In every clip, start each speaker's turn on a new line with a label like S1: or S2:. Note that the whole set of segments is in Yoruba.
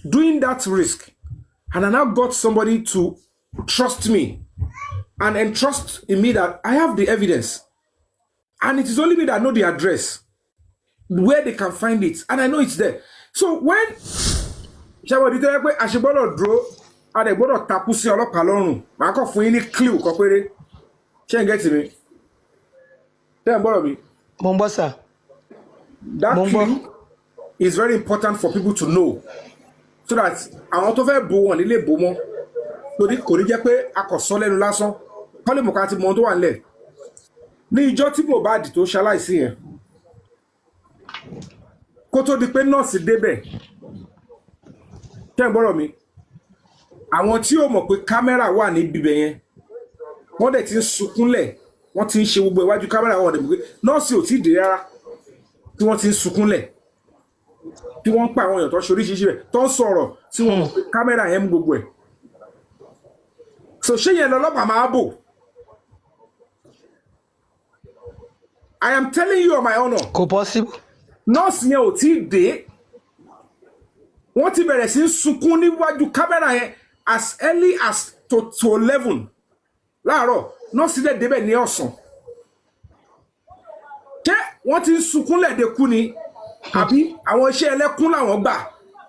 S1: doing that risk, and I now got somebody to trust me and entrust in me that I have the evidence, and it is only me that know the address where they can find it, and I know it's there. So when somebody tell me I should draw and they gbọ́dọ̀ tapu sí ọlọ́pàá lọ́rùn, màá kàn fún yín ní clue kan péré. Ṣé ń get me? Tell me.
S2: Mombasa.
S1: That clue is very important for people to know, so that àwọn tó fẹ́ bò wọ́n nílé bò mọ́, torí kò ní jẹ́ pé a kò sọ lẹ́nu lásán, kọ́ lè mọ̀ ká ti mọ ohun tó wà nílẹ̀. Ní ìjọ́ tí Mohbad tó ṣaláìsí yẹn, kó tó di pé nọ́ọ̀sì débẹ̀, tẹ́ ń gbọ́rọ̀ mi, àwọn tí ó mọ̀ pé kámẹ́rà wà ní bíbẹ̀ yẹn, wọ́n dẹ̀ ti ń sunkúnlẹ̀, wọ́n ti ń ṣe gbogbo iwájú kámẹ́rà wọn dẹ̀ pé nọ́ọ̀sì ò tí ì dé rárá, tí wọ́n ti ń sunkúnlẹ̀, tí wọ́n ń pa àwọn èèyàn tó ṣe oríṣiríṣi rẹ̀, tó ń sọ̀rọ̀ tí wọ́n mọ̀ pé kámẹ́rà yẹn ń gbogbo ẹ̀. So ṣé yẹn lọ́lọ́pàá máa bò? I am telling you on my honor.
S2: Kò possible.
S1: Nọ́ọ̀sì yẹn ò tí ì dé. Wọ́n ti bẹ̀rẹ̀ sí ń sunkún níwájú kámẹ́rà yẹn as early as to 11 láàárọ̀. Nọ́ọ̀sì dẹ̀ débẹ̀ ní ọ̀sán. Ṣé wọ́n ti ń sunkún lẹ́ẹ̀dẹ́kú ni? Àbí àwọn iṣẹ́ ẹlẹ́kún làwọn gbà?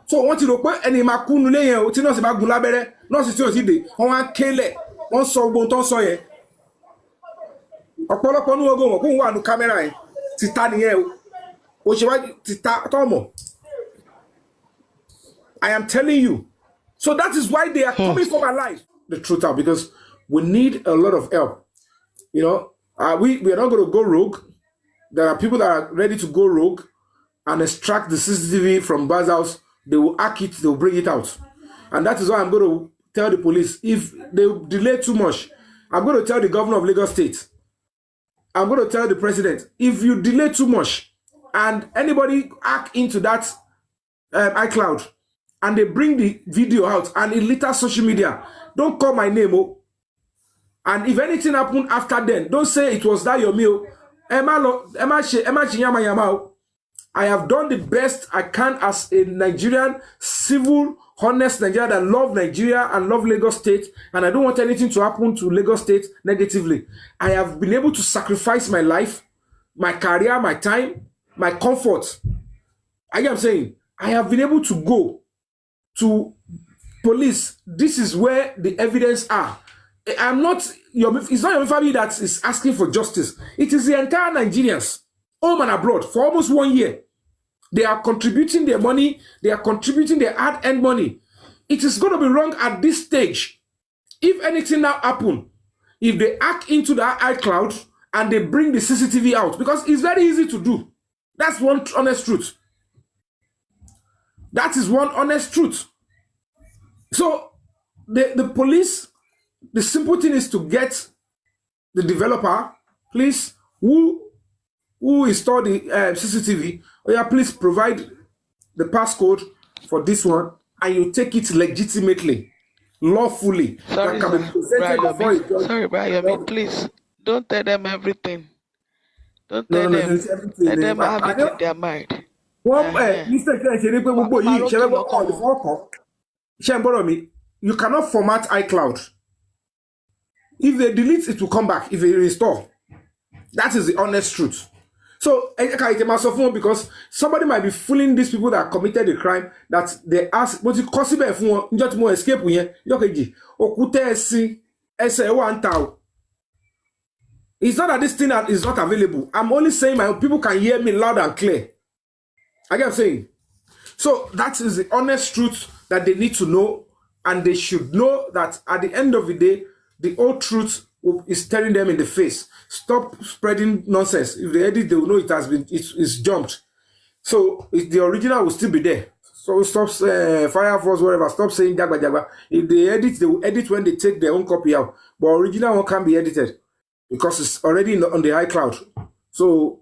S1: So wọ́n ti rò pé ẹni máa kú nulẹ̀ yẹn o, tí nọ́ọ̀sì bá gun lábẹ́rẹ́, nọ́ọ̀sì tí ò tí ì dé, wọ́n wá kélẹ̀, wọ́n sọ gbogbo tó ń sọ yẹn. Ọ̀pọ̀lọpọ̀ ní ogun wọn kó wà ní kámẹ́rà yẹn ti ta nìyẹn o ṣe wá ti ta tọ́mọ̀. I am telling you. So that is why they are coming for my life. The truth out, because we need a lot of help. You know, we are not going to go rogue. There are people that are ready to go rogue and extract the CCTV from Baz's house. They will hack it, they will bring it out. And that is why I'm going to tell the police, if they delay too much, I'm going to tell the governor of Lagos State, I'm going to tell the president, if you delay too much and anybody hack into that iCloud and they bring the video out and it litters social media, don't call my name. Oh. And if anything happened after then, don't say it was that your meal. I have done the best I can as a Nigerian, civil, honest Nigerian that love Nigeria and love Lagos State, and I don't want anything to happen to Lagos State negatively. I have been able to sacrifice my life, my career, my time, my comfort. I am saying, I have been able to go to police. This is where the evidence are. I'm not, it's not YOMI FABIYI that is asking for justice. It is the entire Nigerians, home and abroad, for almost 1 year. They are contributing their money. They are contributing their hard-earned money. It is going to be wrong at this stage. If anything now happen, if they hack into the iCloud and they bring the CCTV out, because it's very easy to do. That's one honest truth. That is one honest truth. So the police, the simple thing is to get the developer, please, who installed the CCTV, oh yeah, please provide the passcode for this one, and you take it legitimately, lawfully.
S3: Sorry,
S1: that can be presented before it does.
S3: Sorry, Brian, please don't tell them everything. Don't tell them. Let them have it in their mind.
S1: You cannot format iCloud. If they delete, it will come back. If they restore, that is the honest truth. So, because somebody might be fooling these people that committed the crime, that they ask, but it costs just more escape. It's not that this thing is not available. I'm only saying my people can hear me loud and clear. I get what I'm saying. So that is the honest truth that they need to know, and they should know that at the end of the day, the whole truth is staring them in the face. Stop spreading nonsense. If they edit, they will know it has been, it's jumped. So the original will still be there. So stop Fire Force, whatever. Stop saying jagba jagba. If they edit, they will edit when they take their own copy out. But original one can't be edited because it's already on the iCloud. So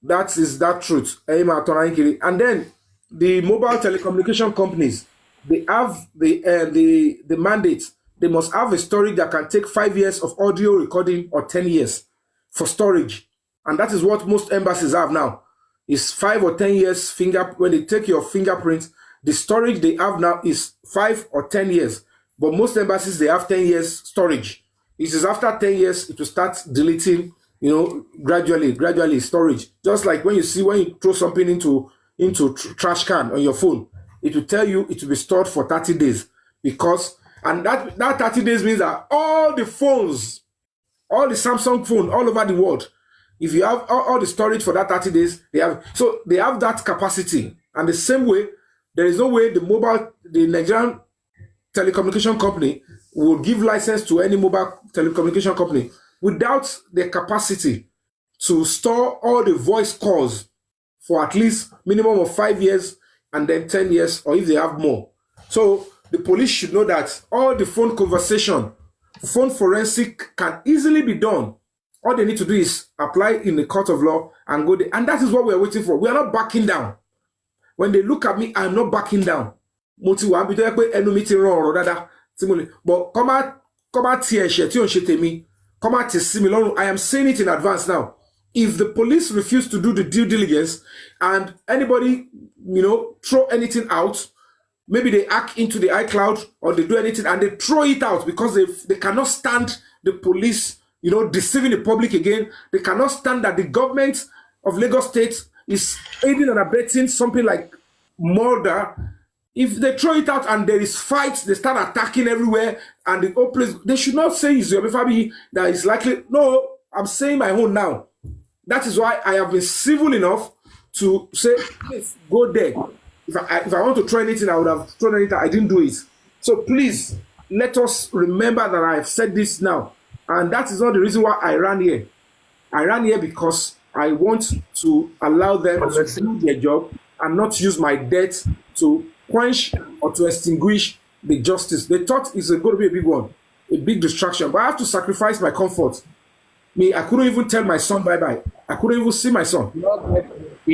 S1: that is that truth. And then the mobile telecommunication companies, they have the mandate. They must have a storage that can take 5 years of audio recording or 10 years for storage. And that is what most embassies have now. It's 5 or 10 years when they take your fingerprints, the storage they have now is 5 or 10 years. But most embassies, they have 10 years storage. It is after 10 years, it will start deleting, gradually storage. Just like when you throw something into trash can on your phone, it will tell you it will be stored for 30 days. And that 30 days means that all the phones, all the Samsung phone all over the world, if you have all the storage for that 30 days, they have that capacity. And the same way, there is no way the Nigerian telecommunication company will give license to any mobile telecommunication company without the capacity to store all the voice calls for at least minimum of 5 years and then 10 years, or if they have more. So the police should know that all the phone conversation, phone forensic can easily be done. All they need to do is apply in the court of law and go there. And that is what we are waiting for. We are not backing down. When they look at me, I'm not backing down. But I am saying it in advance now. If the police refuse to do the due diligence and anybody, throw anything out, maybe they hack into the iCloud or they do anything and they throw it out because they cannot stand the police, deceiving the public again. They cannot stand that the government of Lagos State is aiding and abetting something like murder. If they throw it out and there is fights, they start attacking everywhere and the whole place, they should not say it's YOMI FABIYI that is likely. No, I'm saying my own now. That is why I have been civil enough to say, please go there. If I want to throw anything, I would have thrown anything. I didn't do it. So please, let us remember that I have said this now. And that is not the reason why I ran here. I ran here because I want to allow them to do their job and not use my death to quench or to extinguish the justice. They thought it's going to be a big one, a big distraction. But I have to sacrifice my comfort. I couldn't even tell my son bye-bye. I couldn't even see my son.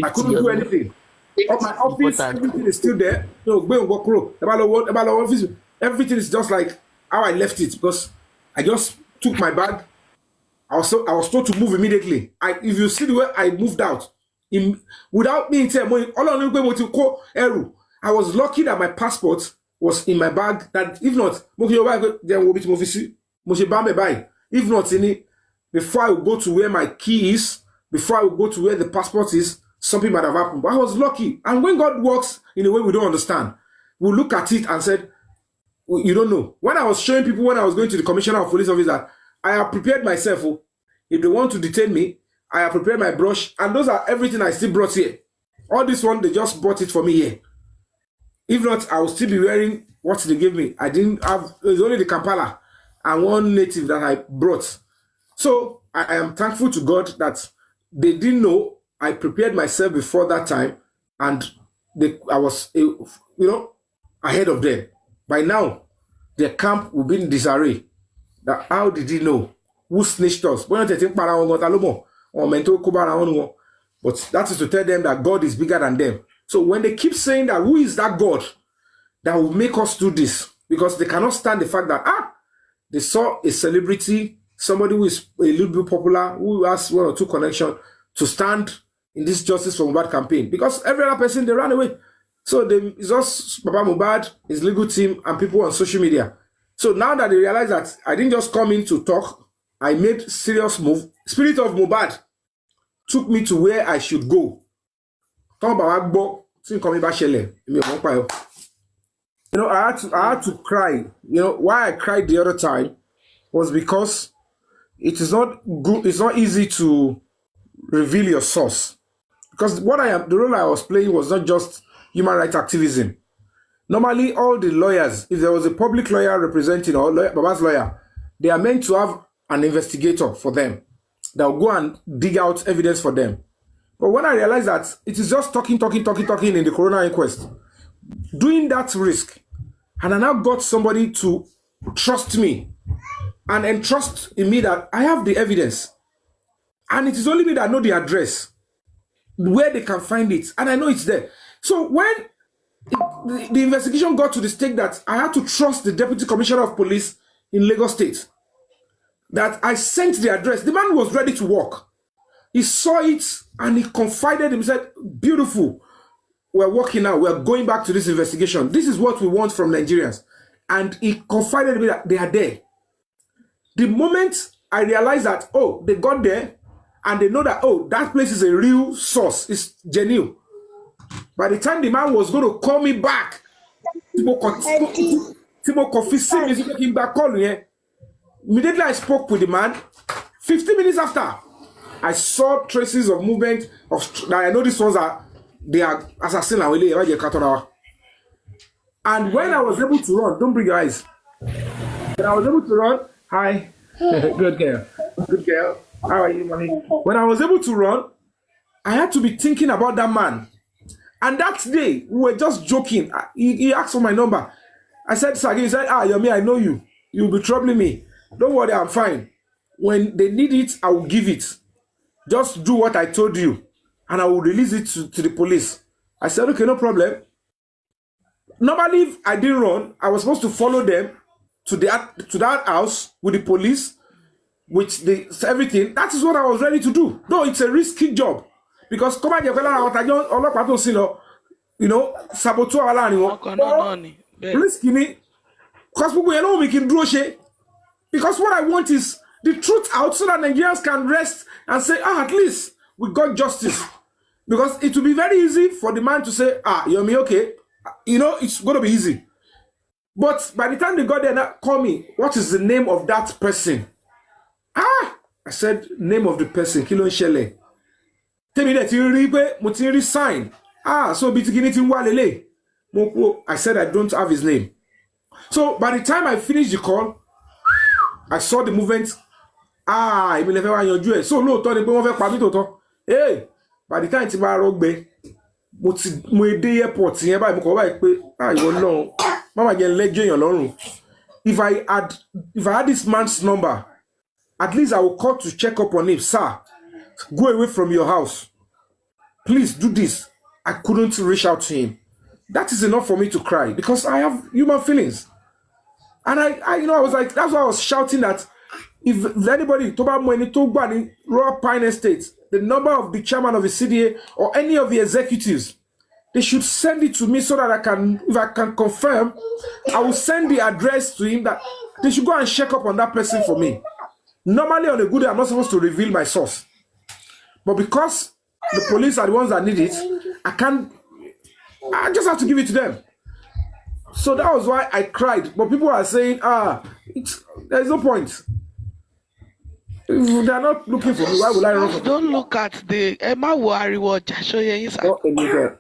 S1: I couldn't do anything. My office, everything is still there. Everything is just like how I left it because I just took my bag. I was told to move immediately. If you see the way I moved out, without me telling, I was lucky that my passport was in my bag. That if not, if not in it, before I would go to where my key is, before I would go to where the passport is, something might have happened. But I was lucky. And when God works in a way we don't understand, we look at it and said, well, you don't know. When I was showing people when I was going to the commissioner of police office that I have prepared myself. If they want to detain me, I have prepared my brush. And those are everything I still brought here. All this one, they just brought it for me here. If not, I will still be wearing what they gave me. I didn't have, it was only the Kampala and one native that I brought. So I am thankful to God that they didn't know I prepared myself before that time, and I was, ahead of them. By now, their camp will be in disarray. That how did he know? Who snitched us? But that is to tell them that God is bigger than them. So when they keep saying that, who is that God that will make us do this? Because they cannot stand the fact that they saw a celebrity, somebody who is a little bit popular, who has one or two connections, to stand in this Justice for Mohbad campaign. Because every other person, they ran away. So it's just Papa Mohbad, his legal team, and people on social media. So now that they realize that I didn't just come in to talk, I made serious move. Spirit of Mohbad took me to where I should go. I had to cry. Why I cried the other time was because it is not good. It's not easy to reveal your source, because the role I was playing was not just human rights activism. Normally, all the lawyers, if there was a public lawyer representing or Baba's lawyer, they are meant to have an investigator for them that will go and dig out evidence for them. But when I realized that it is just talking in the coroner inquest, doing that risk, and I now got somebody to trust me and entrust in me that I have the evidence. And it is only me that know the address, where they can find it. And I know it's there. So when the investigation got to the stage that I had to trust the Deputy Commissioner of Police in Lagos State, that I sent the address, the man was ready to work. He saw it and he confided him, said, beautiful. we're working now. We're going back to this investigation. This is what we want from Nigerians. And he confided in me that they are there. The moment I realized that, oh, they got there and they know that, oh, that place is a real source, it's genuine. By the time the man was going to call me back, immediately I spoke with the man. 15 minutes after, I saw traces of movement that I know these ones they are assassins. And when I was able to run, don't bring your eyes. When I was able to run, hi, good girl, how are you, mommy? When I was able to run, I had to be thinking about that man. And that day, we were just joking. He asked for my number. I said, Sagi, he said, Yomi, I know you. You'll be troubling me. Don't worry, I'm fine. When they need it, I will give it. Just do what I told you, and I will release it to the police. I said, okay, no problem. Normally, if I didn't run, I was supposed to follow them to that house with the police, with everything. That is what I was ready to do. Though it's a risky job. Because come on, you know, saboteur risky. Because people know we can do shit. Because what I want is the truth out so that Nigerians can rest and say, at least we got justice. Because it will be very easy for the man to say, Yomi, okay. You know, it's going to be easy. But by the time they got there, now call me, what is the name of that person? I said, name of the person, Kilo Shele. Tell me that you sign. So I said, I don't have his name. So by the time I finished the call, I saw the movement. So low, hey, by the time it's about airport, if I had this man's number, at least I will call to check up on him. Sir, go away from your house. Please do this. I couldn't reach out to him. That is enough for me to cry because I have human feelings. And I was like, that's why I was shouting that if anybody talk about Raw Pine Estate, the number of the chairman of the CDA or any of the executives, they should send it to me so that if I can confirm, I will send the address to him that they should go and check up on that person for me. Normally on a good day, I'm not supposed to reveal my source. But because the police are the ones that need it, I just have to give it to them. So that was why I cried. But people are saying, there's no point. If they're not looking for me, why would I run for them?
S3: Don't look at the Emma worry what show you inside.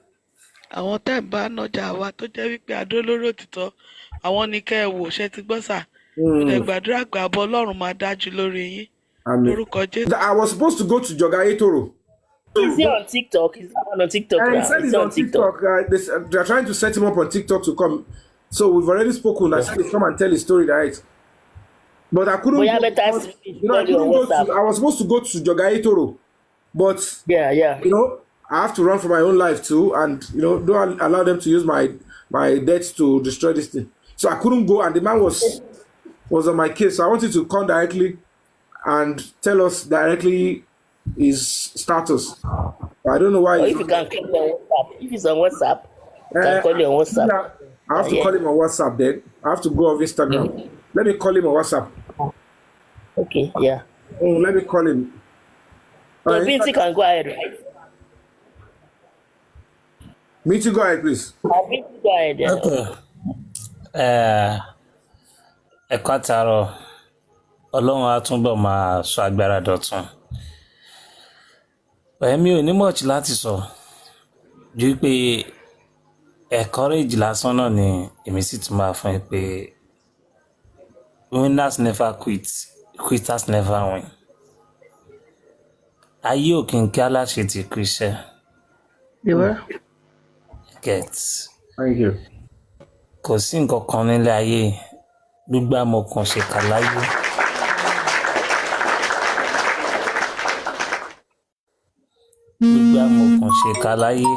S3: I want that bad no Java to tell you I don't know it. I want to care what she to bossa.
S1: I was supposed to go to Joga Etoro.
S2: Is he on TikTok? He's on TikTok now.
S1: He said he's on TikTok. They're trying to set him up on TikTok to come. So we've already spoken. I said he's come and tell his story direct. But I couldn't. I was supposed to go to Joga Etoro, but I have to run for my own life too, and don't allow them to use my debts to destroy this thing. So I couldn't go, and the man was on my case. So I wanted to come directly and tell us directly his status. I don't know why.
S2: If you can call him on WhatsApp. If he's on WhatsApp, you can call him on WhatsApp.
S1: I have to call him on WhatsApp then. I have to go off Instagram. Let me call him on WhatsApp.
S2: Okay, yeah.
S1: Let me call him.
S2: So Binti can go ahead, right?
S1: Me to go ahead, please.
S2: Binti, go ahead. Yeah.
S4: Okay. Ẹ̀kọ́ àtàrọ̀ Ọlọ́run á túnbọ̀ máa sọ agbára dọ̀tun. Èmi ò ní much láti sọ ju pé encourage lásán náà ni èmi sì tún máa fún ẹ pé winners never quit, quitters never win. Ayé ò kí n kí aláṣẹ ti kú iṣẹ́. Get.
S1: Thank you.
S4: Kò sí nǹkan kan nílé ayé gbígbá mọ kan ṣe kà láyé. Gbígbá mọ kan ṣe kà láyé.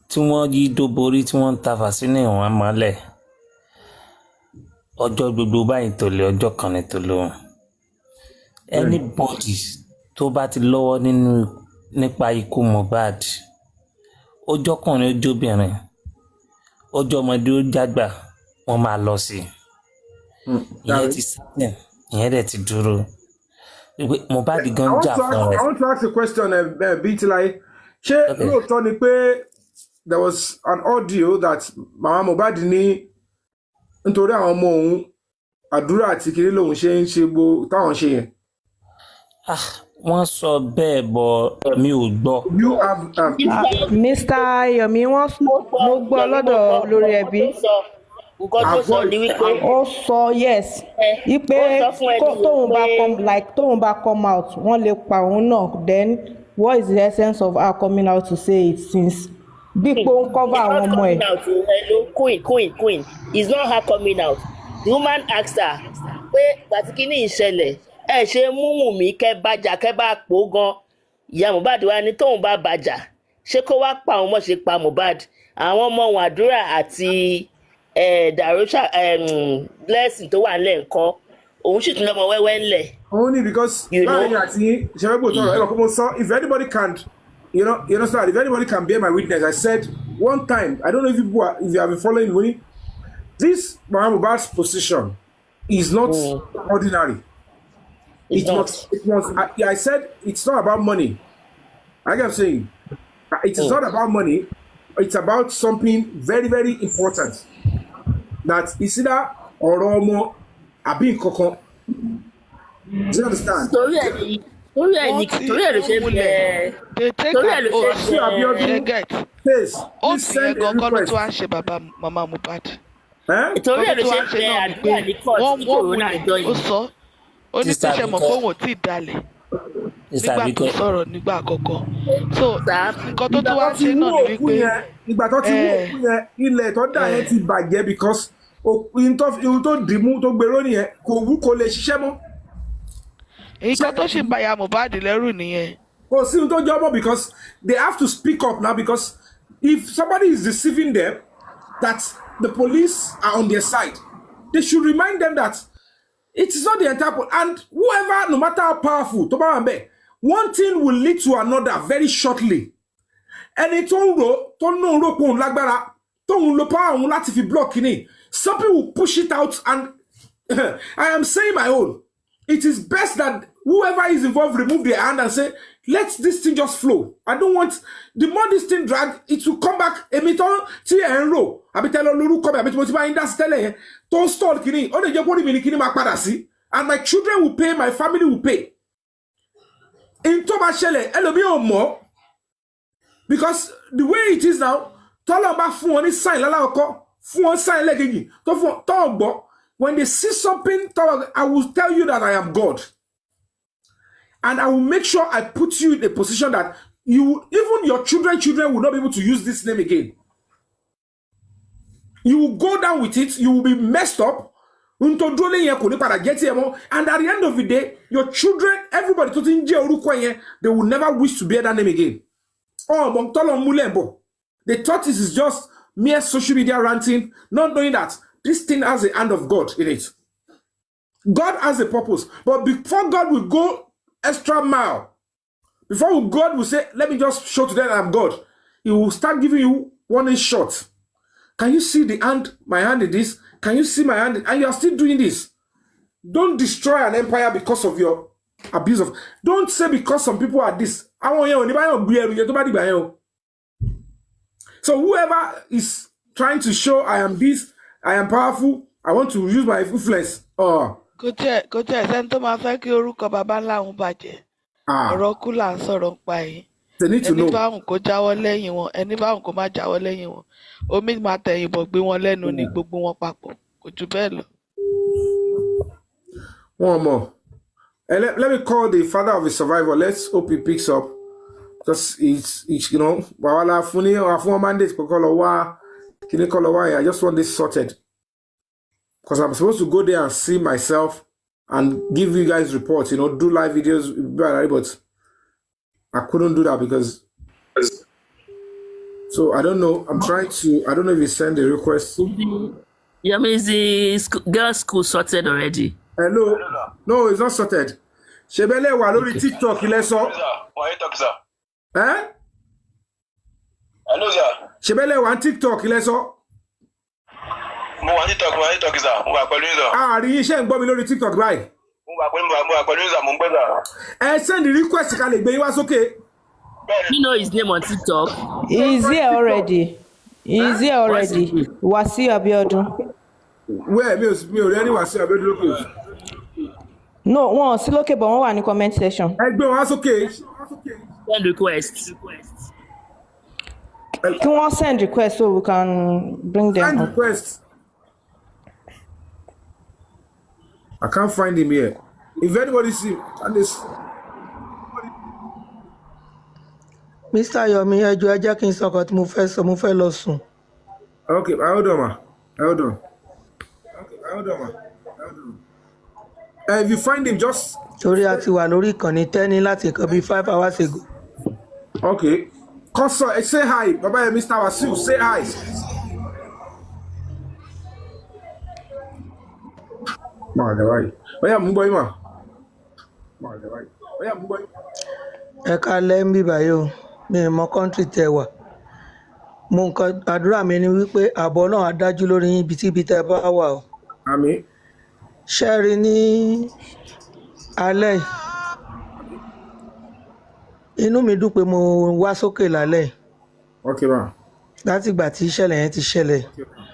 S4: Tí wọ́n yí dóborí tí wọ́n ń tafà sínú ìwọ̀n amálẹ̀. Ọjọ́ gbogbo báyìí tó lé ọjọ́ kan ní tó lóhùn. Anybody tó bá ti lọ́wọ́ nínú nípa ikú Mohbad ó jọkùnrin ó jóbìnrin ó jọmọdé ó jágbà wọ́n máa lọ sí ìyẹn ti sẹ́yìn ìyẹn dẹ̀ ti dúró Mohbad gan jà fún rẹ̀.
S1: I want to ask a question Bítíláyé ṣé lóòótọ́ ni pé there was an audio that mama Mohbad ní nítorí àwọn ọmọ òun àdúrà àti kiri lòun ṣe ń ṣe gbogbo táwọn ṣe yẹn.
S4: Wọ́n sọ bẹ́ẹ̀ bọ̀ mi ò gbọ́.
S1: You have
S5: Mr. Yomi wọ́n mo gbọ́ lọ́dọ̀ lórí ẹbí.
S2: Nǹkan tó sọ ni wípé
S5: ó sọ yes wípé tóun bá come out wọ́n lè pa òun náà then what is the essence of her coming out to say it since bí pé ó ń cover àwọn ọmọ ẹ̀.
S2: Queen it's not her coming out. The woman asked her pé pàtàkì ní ìṣẹ̀lẹ̀ ẹ ṣe mú Wùnmí kẹ́ bàjà kẹ́ bá pò gan ìyá Mohbad wa ní tóun bá bàjà ṣé kó wá pa àwọn ọmọ ṣe pa Mohbad àwọn ọmọ wọn àdúrà àti Darosha blessing tó wà nílẹ̀ nǹkan òun sì tún lọ́mọ wẹ́wẹ́ ńlẹ̀.
S1: Only because láàrin àti ìṣẹ́fẹ́gbò tọrọ ẹ̀rọ kó mo sọ if anybody can you understand if anybody can bear my witness I said one time I don't know if you have been following me this Mama Mohbad's position is not ordinary. It was I said it's not about money. Like I'm saying, it is not about money. It's about something very, very important. That is either Oromo Abi Koko. Do you understand?
S3: Mama Mohbad. Ó ní ṣẹ̀ṣẹ̀ mọ̀ pé òun ò tí ì dalẹ̀ nígbà tó sọ̀rọ̀ nígbà àkọ́kọ́ so nǹkan tó wá ṣe náà ni wípé
S1: ìgbà tó ti wú òkú yẹn ilẹ̀ tó dà yẹn ti bàjẹ́ because ohun tó dìímú tó gbèrò nìyẹn kò wú kò lè ṣiṣẹ́ mọ́.
S3: nǹkan tó ṣì ń bàyà Mohbad lẹ́rù nìyẹn.
S1: kò sí ohun tó jọ mọ́ because they have to speak up now because if somebody is deceiving them that the police are on their side they should remind them that it is not the entire point. And whoever, no matter how powerful, one thing will lead to another very shortly. And it won't power láti fi block ni. Some people will push it out and I am saying my own. It is best that whoever is involved remove their hand and say, let this thing just flow. I don't want, the more this thing drag, it will come back. Don't stall kini. And my children will pay, my family will pay. In Tomashele, Elomio more. Because the way it is now, Tolaba fun sign lalako, fun sign leggy. When they see something, I will tell you that I am God. And I will make sure I put you in a position that you, even your children will not be able to use this name again. You will go down with it, you will be messed up. And at the end of the day, your children, everybody, they will never wish to bear that name again. They thought this is just mere social media ranting, not knowing that this thing has the hand of God in it. God has a purpose. But before God will go extra mile, before God will say, let me just show to them I'm God, He will start giving you warning shots. Can you see the hand, my hand in this? Can you see my hand? And you are still doing this. Don't destroy an empire because of your abuse of. Don't say because some people are this. So whoever is trying to show I am this, I am powerful, I want to use my influence.
S3: Kò tẹ́ ẹ̀sẹ̀ tó máa fẹ́ kí orúkọ bàbá ńlá òun bàjẹ́. Ọ̀rọ̀ kú là ń sọ̀rọ̀ ń pa yìí. Ẹni bá òun kó jáwọ́ lẹ́yìn wọn, ẹni bá òun kó má jáwọ́ lẹ́yìn wọn. Omi máa tẹ̀yìn bọ̀ gbé wọn lẹ́nu ní gbogbo wọn papọ̀. Kò jù bẹ́ẹ̀ lọ.
S1: One more. Let me call the father of the survivor. Let's hope he picks up. Because it's you know, I just want this sorted. Because I'm supposed to go there and see myself and give you guys reports, you know, do live videos, but I couldn't do that because. So I don't know. I don't know if you send a request.
S2: Yeah, I mean, is the girls' school sorted already?
S1: Hello? No, it's not sorted. Shebele wa lórí TikTok ilé sọ.
S6: Why you talk, sir?
S1: Eh?
S6: Hello, sir.
S1: Ṣebele wa TikTok ilẹ̀ sọ.
S6: Mo wà TikTok, sir. Mo wà pẹ̀lú yín, sir.
S1: Àárín iṣẹ́ ń gbọ́ mi lórí TikTok báyìí.
S6: Mo wà pẹ̀lú yín, sir. Mo ń gbé, sir.
S1: Send the request ká lè gbé yín wá sókè.
S2: You know his name on TikTok?
S5: He's here already. He's here already. Wasiu Abiodun.
S1: Where mi ò rí ẹni Wasiu Abiodun lókè.
S5: No, wọn sí lókè but wọ́n wà ní comment section.
S1: Ẹ gbé wọn wá sókè.
S2: Send request.
S5: Kí wọ́n send request so we can bring them
S1: Send
S5: up.
S1: request. I can't find him here. If anybody see him, at least.
S7: Mr. Yomi, ẹ jẹ́ kí n sọ nǹkan tí mo fẹ́ lọ sùn.
S1: Okay, hold on, ma. Hold on. If you find him, just.
S7: Torí a ti wà lórí ìkànnì tẹ́ni láti nǹkan bíi 5 hours ago.
S1: Okay. Consult, say hi. Baba, Mr. Wasiu, say hi.
S7: Ẹ káalẹ́ ń bí báyìí o, mi ò mọ kọ́ńtì tẹ wà. Mo nǹkan àdúrà mi ni wípé ààbò náà á dájú lórí yín ibikíbi tẹ bá wà o.
S1: Àmín.
S7: Ṣé rí ní alẹ́ yìí? Inú mi dùn pé mo wá sókè lálẹ́ yìí.
S1: Okay, ma.
S7: Láti ìgbà tí ìṣẹ̀lẹ̀ yẹn ti ṣẹlẹ̀.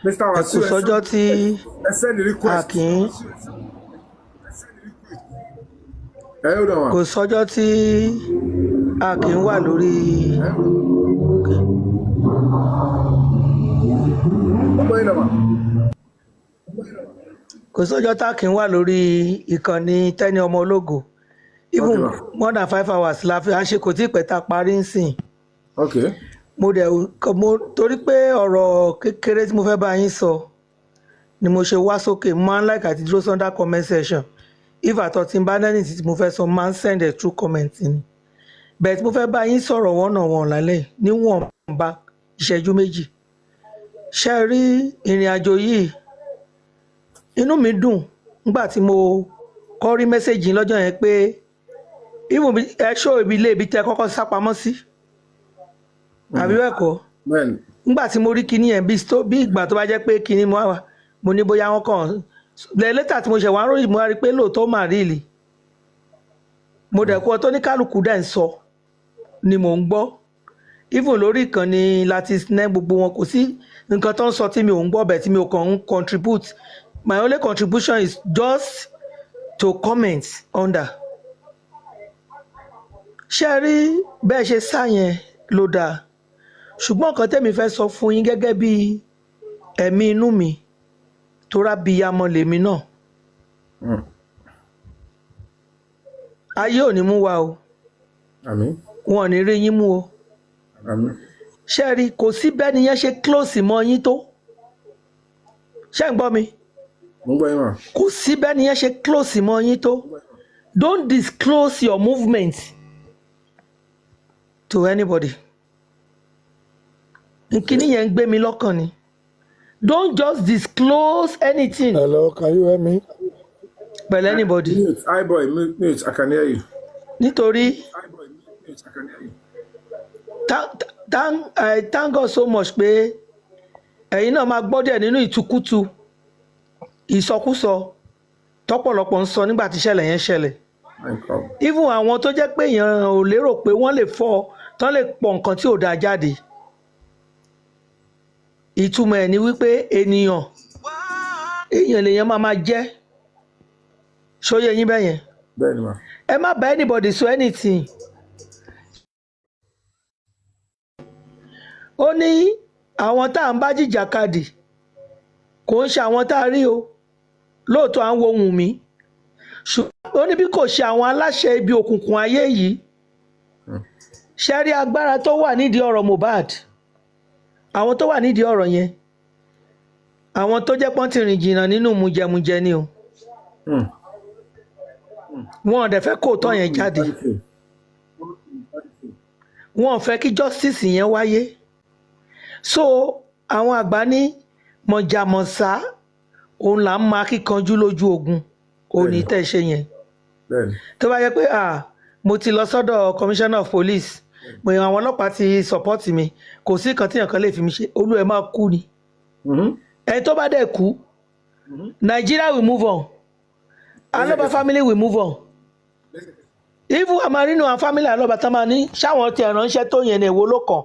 S1: Mr. Wasiu,
S7: kò sọ́jọ́ tí a kì í. Kò sọ́jọ́ tí a kì í wà lórí. Kò sọ́jọ́ tá a kì í wà lórí ìkànnì Tẹ́ni Ọmọ Ológo. Even more than 5 hours la fi ṣe kò tí ì pẹ́ tá a parí ń sìn.
S1: Okay.
S7: Mo torí pé ọ̀rọ̀ kékeré tí mo fẹ́ bá yín sọ ni mo ṣe wá sókè. Mo máa ń like àti dúró under comment section. If àtọ̀ tí n bá lẹ́yìn tí mo fẹ́ sọ máa ń send a true comment ni. Bẹ́ẹ̀ tí mo fẹ́ bá yín sọ̀rọ̀ one-on-one lálẹ́ níwọ̀n bá ìṣẹ́jú méjì. Ṣé rí ìrìn àjò yìí? Inú mi dùn nígbà tí mo kọ́ rí mẹ́sẹ̀gì lọ́jọ́ yẹn pé ẹ ṣó ibi ilé ibi tẹ́ kọ́kọ́ sápamọ́ sí. Àbí bẹ́ẹ̀ kọ́? Nígbà tí mo rí kinní yẹn bí ìgbà tó bá jẹ́ pé kinní mo wà mo ní bóyá wọ́n kàn lẹ́tà tí mo ṣẹ̀ wá ròyìn mo rí pé lóòótọ́ mà rí ìlì. Mo dẹ̀ kọ́ tó ní kálukú dẹ̀ ń sọ ni mò ń gbọ́. Even lórí ìkànnì láti sinẹ́ gbogbo wọn kò sí nǹkan tó ń sọ tí mi ò ń gbọ́ bẹ̀ tí mi ò kàn ń contribute. My only contribution is just to comment under. Ṣé rí bẹ́ẹ̀ ṣe sá yẹn ló dáa? Ṣùgbọ́n nǹkan tẹ́mi fẹ́ sọ fún yín gẹ́gẹ́ bí ẹ̀mí inú mi tó rábíyamọ lèmi náà. Ayé ò ní mú wa o.
S1: Àmín.
S7: Wọn ò ní rí yín mú o.
S1: Àmín.
S7: Ṣé rí kò sí bẹ́ẹ̀ nìyẹn ṣe close mọ́ yín tó. Ṣé ń gbọ́ mi?
S1: Mo gbọ́ yín mà.
S7: Kò sí bẹ́ẹ̀ nìyẹn ṣe close mọ́ yín tó. Don't disclose your movement to anybody. Nkíní yẹn ń gbé mi lọ́kàn ni. Don't just disclose anything.
S8: Hello, can you hear me?
S7: Pẹ̀lú anybody.
S1: Mute, hi boy, mute, I can hear you.
S7: Nítorí
S1: Hi boy, mute, I can hear you.
S7: Thank God so much pé ẹ̀yin náà máa gbọ́ díẹ̀ nínú ìtukùtù ìsọkúsọ tọ́pọ̀lọpọ̀ ń sọ nígbà tí ìṣẹ̀lẹ̀ yẹn ṣẹlẹ̀. Even àwọn tó jẹ́ pé èèyàn ò lérò pé wọ́n lè fọ́ tán lè pọ̀ nǹkan tí ò dáa jáde. Ìtumọ̀ ẹ̀ ni wípé èèyàn lèèyàn máa jẹ́. Ṣóyè yín bẹ́yẹn?
S1: Bẹ́ẹ̀ni ma.
S7: Ẹ má bá anybody so anything. Ó ní àwọn tá à ń bá jìjàkadì kò ń ṣe àwọn tá a rí o. Lóòótọ́ à ń wo ohun mi. Ó ní bí kò ṣe àwọn aláṣẹ ibi òkùnkùn ayé yìí. Ṣé rí agbára tó wà nídìí ọ̀rọ̀ Mohbad? Àwọn tó wà nídìí ọ̀rọ̀ yẹn àwọn tó jẹ́ pọ́n ti rìn jìnnà nínú mujẹmujẹ ni o. Wọn ò dẹ̀ fẹ́ kó tọ́ yẹn jáde. Wọn ò fẹ́ kí justice yẹn wáyé. So àwọn àgbà ní mọ̀jàmọ̀sá òun là ń máa kíkanjú lójú ogun òní tẹ̀ ṣe yẹn. Tó bá yẹ pé mo ti lọ sọ́dọ̀ commissioner of police mo yan àwọn ọlọ́pàá ti support mi kò sí kan tíyàn kan lè fi mi ṣe olú ẹ̀ máa kú ni ẹni tó bá dẹ̀ kú Nigeria will move on Aloba family will move on even amarino and family Aloba tamani ṣáwọn ti ránṣẹ́ tó yẹn ní èwo ló kàn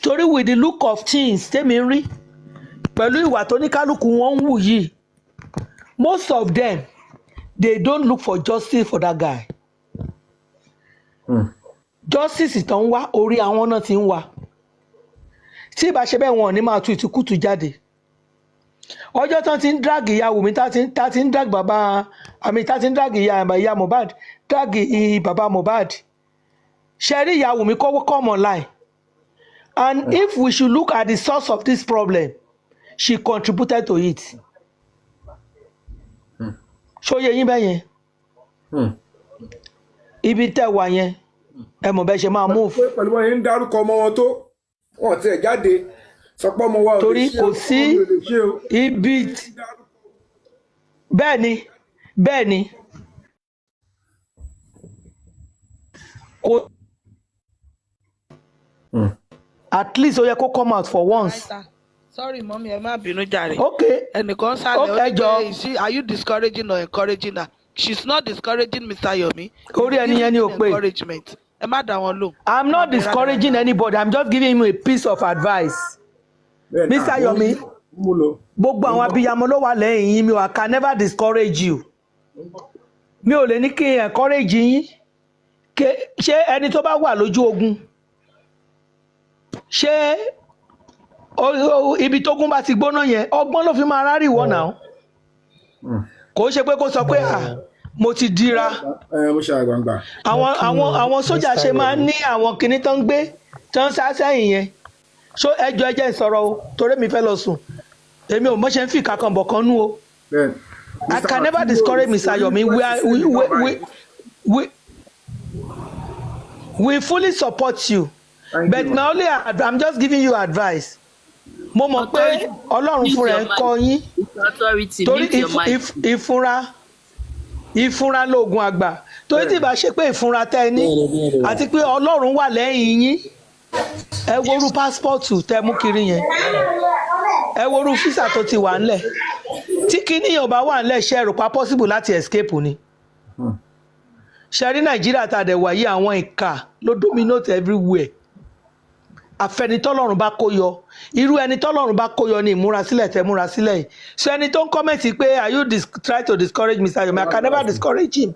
S7: torí with the look of things tèmi ń rí pẹ̀lú ìwà tó ní kálukú wọn ń wù yìí most of them they don't look for justice for that guy justice tó ń wá orí àwọn náà ti ń wá tí ìbá ṣe bẹ́ẹ̀ wọn ò ní máa tu ìtukùtù jáde ọjọ́ tán ti ń drag ìyá Wùmí tá ti ń drag bàbá àmì tá ti ń drag ìyá Mohbad drag bàbá Mohbad ṣe rí ìyá Wùmí come online and if we should look at the source of this problem she contributed to it ṣóyè yín bẹ́ẹ̀ yẹn ibi tẹ́ wà yẹn ẹ mọ̀ bẹ́ẹ̀ ṣe máa move.
S1: pẹ̀lú wọn yẹn ń dárúkọ ọmọ wọn tó wọn ti ẹ̀ jáde sọpọ́ ọmọ wa ò lè ṣe
S7: torí kò sí ibi bẹ́ẹ̀ ni kò at least ó yẹ kó come out for once.
S3: Sorry, mommy, ẹ má bínú jàre.
S7: Okay.
S3: Ẹnìkan sálẹ̀ ó ní pé are you discouraging or encouraging her? She's not discouraging Mr. Yomi.
S7: Orí ẹni yẹn ni ò pé.
S3: Encouragement. Ẹ má dá wọn lò.
S7: I'm not discouraging anybody. I'm just giving him a piece of advice. Mr. Yomi, gbogbo àwọn abiyamọ ló wà lẹ́yìn yín mi I can never discourage you. Mi ò lè ní kí n encourage yín. Ṣé ẹni tó bá wà lójú ogun? Ṣé ibi tógun bá ti gbóná yẹn ọgbọ́n ló fi máa rárì wọ̀ náà kò ṣe pé kó sọ pé mo ti dira àwọn sójà ṣe máa ń ní àwọn kinní tó ń gbé tó ń sá sẹ́yìn yẹn so ẹjọ́ ẹjẹ́ ìsọ̀rọ̀ o torí mi fẹ́ lọ sùn èmi ò mọ̀ ṣe ń fi kankan bọ̀ kan nú o I can never discourage Mr. Yomi we fully support you but na only I'm just giving you advice. Mo mọ̀ pé Ọlọ́run fúnra ẹ̀ kọ́ yín torí ìfúnra lóògùn àgbà torí tí ìbá ṣe pé ìfúnra tẹ́ ẹ ní àti pé Ọlọ́run wà lẹ́yìn yín ẹ worú pásítọ̀tù tẹ́ mú kiri yẹn ẹ worú físà tó ti wà ńlẹ̀ tí kíní yẹn ò bá wà ńlẹ̀ ṣe rò pa possible láti escape ni ṣe rí Nàìjíríà tá a dẹ̀ wà yí àwọn ìka ló dominate everywhere àfẹnitọ́lọ́run bá kó yọ irú ẹni tọ́lọ́run bá kó yọ ní ìmúrasílẹ̀ tẹ́ múrasílẹ̀ yìí so ẹni tó ń kọ́mẹ̀tì pé are you try to discourage Mr. Yomi I can never discourage him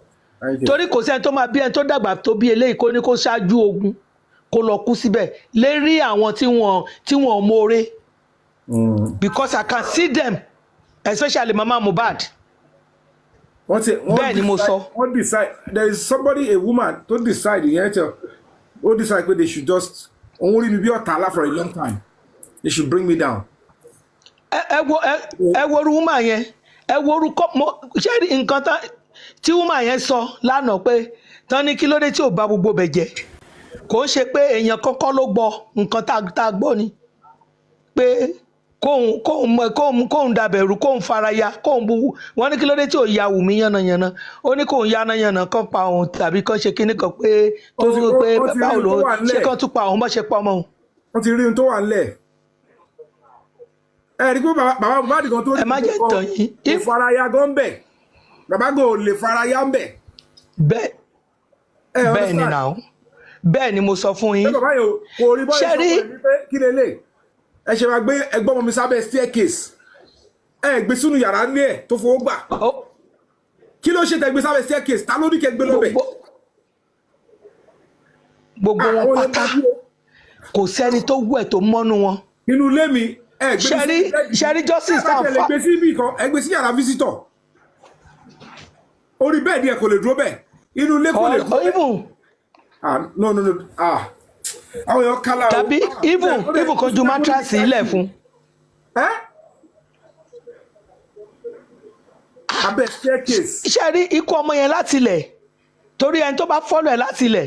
S7: torí kò sí ẹni tó máa bí ẹni tó dàgbà tó bí eléyìí kó ní kó ṣáájú ogun kó lọ kú síbẹ̀ lérí àwọn tí wọ́n mọ̀ọ́rẹ́ because I can see them especially Mama Mohbad bẹ́ẹ̀ ni mo sọ.
S1: wọ́n decide there is somebody a woman tó decide ìyẹn tẹ ó decide pé they should just òun rí mi bí ọ̀tá for a long time they should bring me down.
S7: ẹ wo orú woman yẹn ẹ wo orúkọ ṣé nǹkan tí woman yẹn sọ lánàá pé tán ní kí ló dé tí ò bá gbogbo bẹ̀ jẹ́ kò ń ṣe pé èèyàn kọ́kọ́ ló gbọ́ nǹkan tá a gbọ́ ni pé kóun dàbẹ̀rù kóun faraya kóun bu wọn ní kí ló dé tí ò ya Wùmí yánnayànna ó ní kóun yánnayànna kan pa òun tàbí kan ṣe kinní kan pé báwo ló ṣe kan tún pa òun bó ṣe pa ọmọ òun.
S1: wọ́n ti rí ohun tó wà nílẹ̀ ẹ rí i pé bàbá Mohbad kan tó ní kò faraya gan bẹ̀ bàbá gan ò lè faraya ń bẹ̀.
S7: bẹ́ẹ̀ ni náà bẹ́ẹ̀ ni mo sọ fún yín.
S1: ṣe rí kí lélẹ̀ ẹ ṣe máa gbé ẹgbọ́n ọmọ mi sábẹ́ staircase ẹ gbé sínú yàrá ní ẹ̀ tó fowó gbà kí ló ṣe tẹ gbé sábẹ́ staircase ta ló ní kẹ gbé lọ́bẹ̀.
S7: gbogbo wọn pátá kò sẹ́ni tó wù ẹ̀ tó mọ́nú wọn.
S1: inú ilé mi ẹ gbé
S7: ṣẹ́rí justice tá a fa.
S1: ẹ gbé sí ibì kan ẹ gbé sí yàrá visitor orí bẹ́ẹ̀ ni ẹ kò lè dúró bẹ́ẹ̀ inú ilé kò lè dúró bẹ́ẹ̀. no àwọn èèyàn kálá o
S7: tàbí even kan ju mátrasì ilẹ̀ fún.
S1: abẹ́ staircase.
S7: iṣẹ́ rí ikú ọmọ yẹn láti ilẹ̀ torí ẹni tó bá fọ́lọ̀ ẹ̀ láti ilẹ̀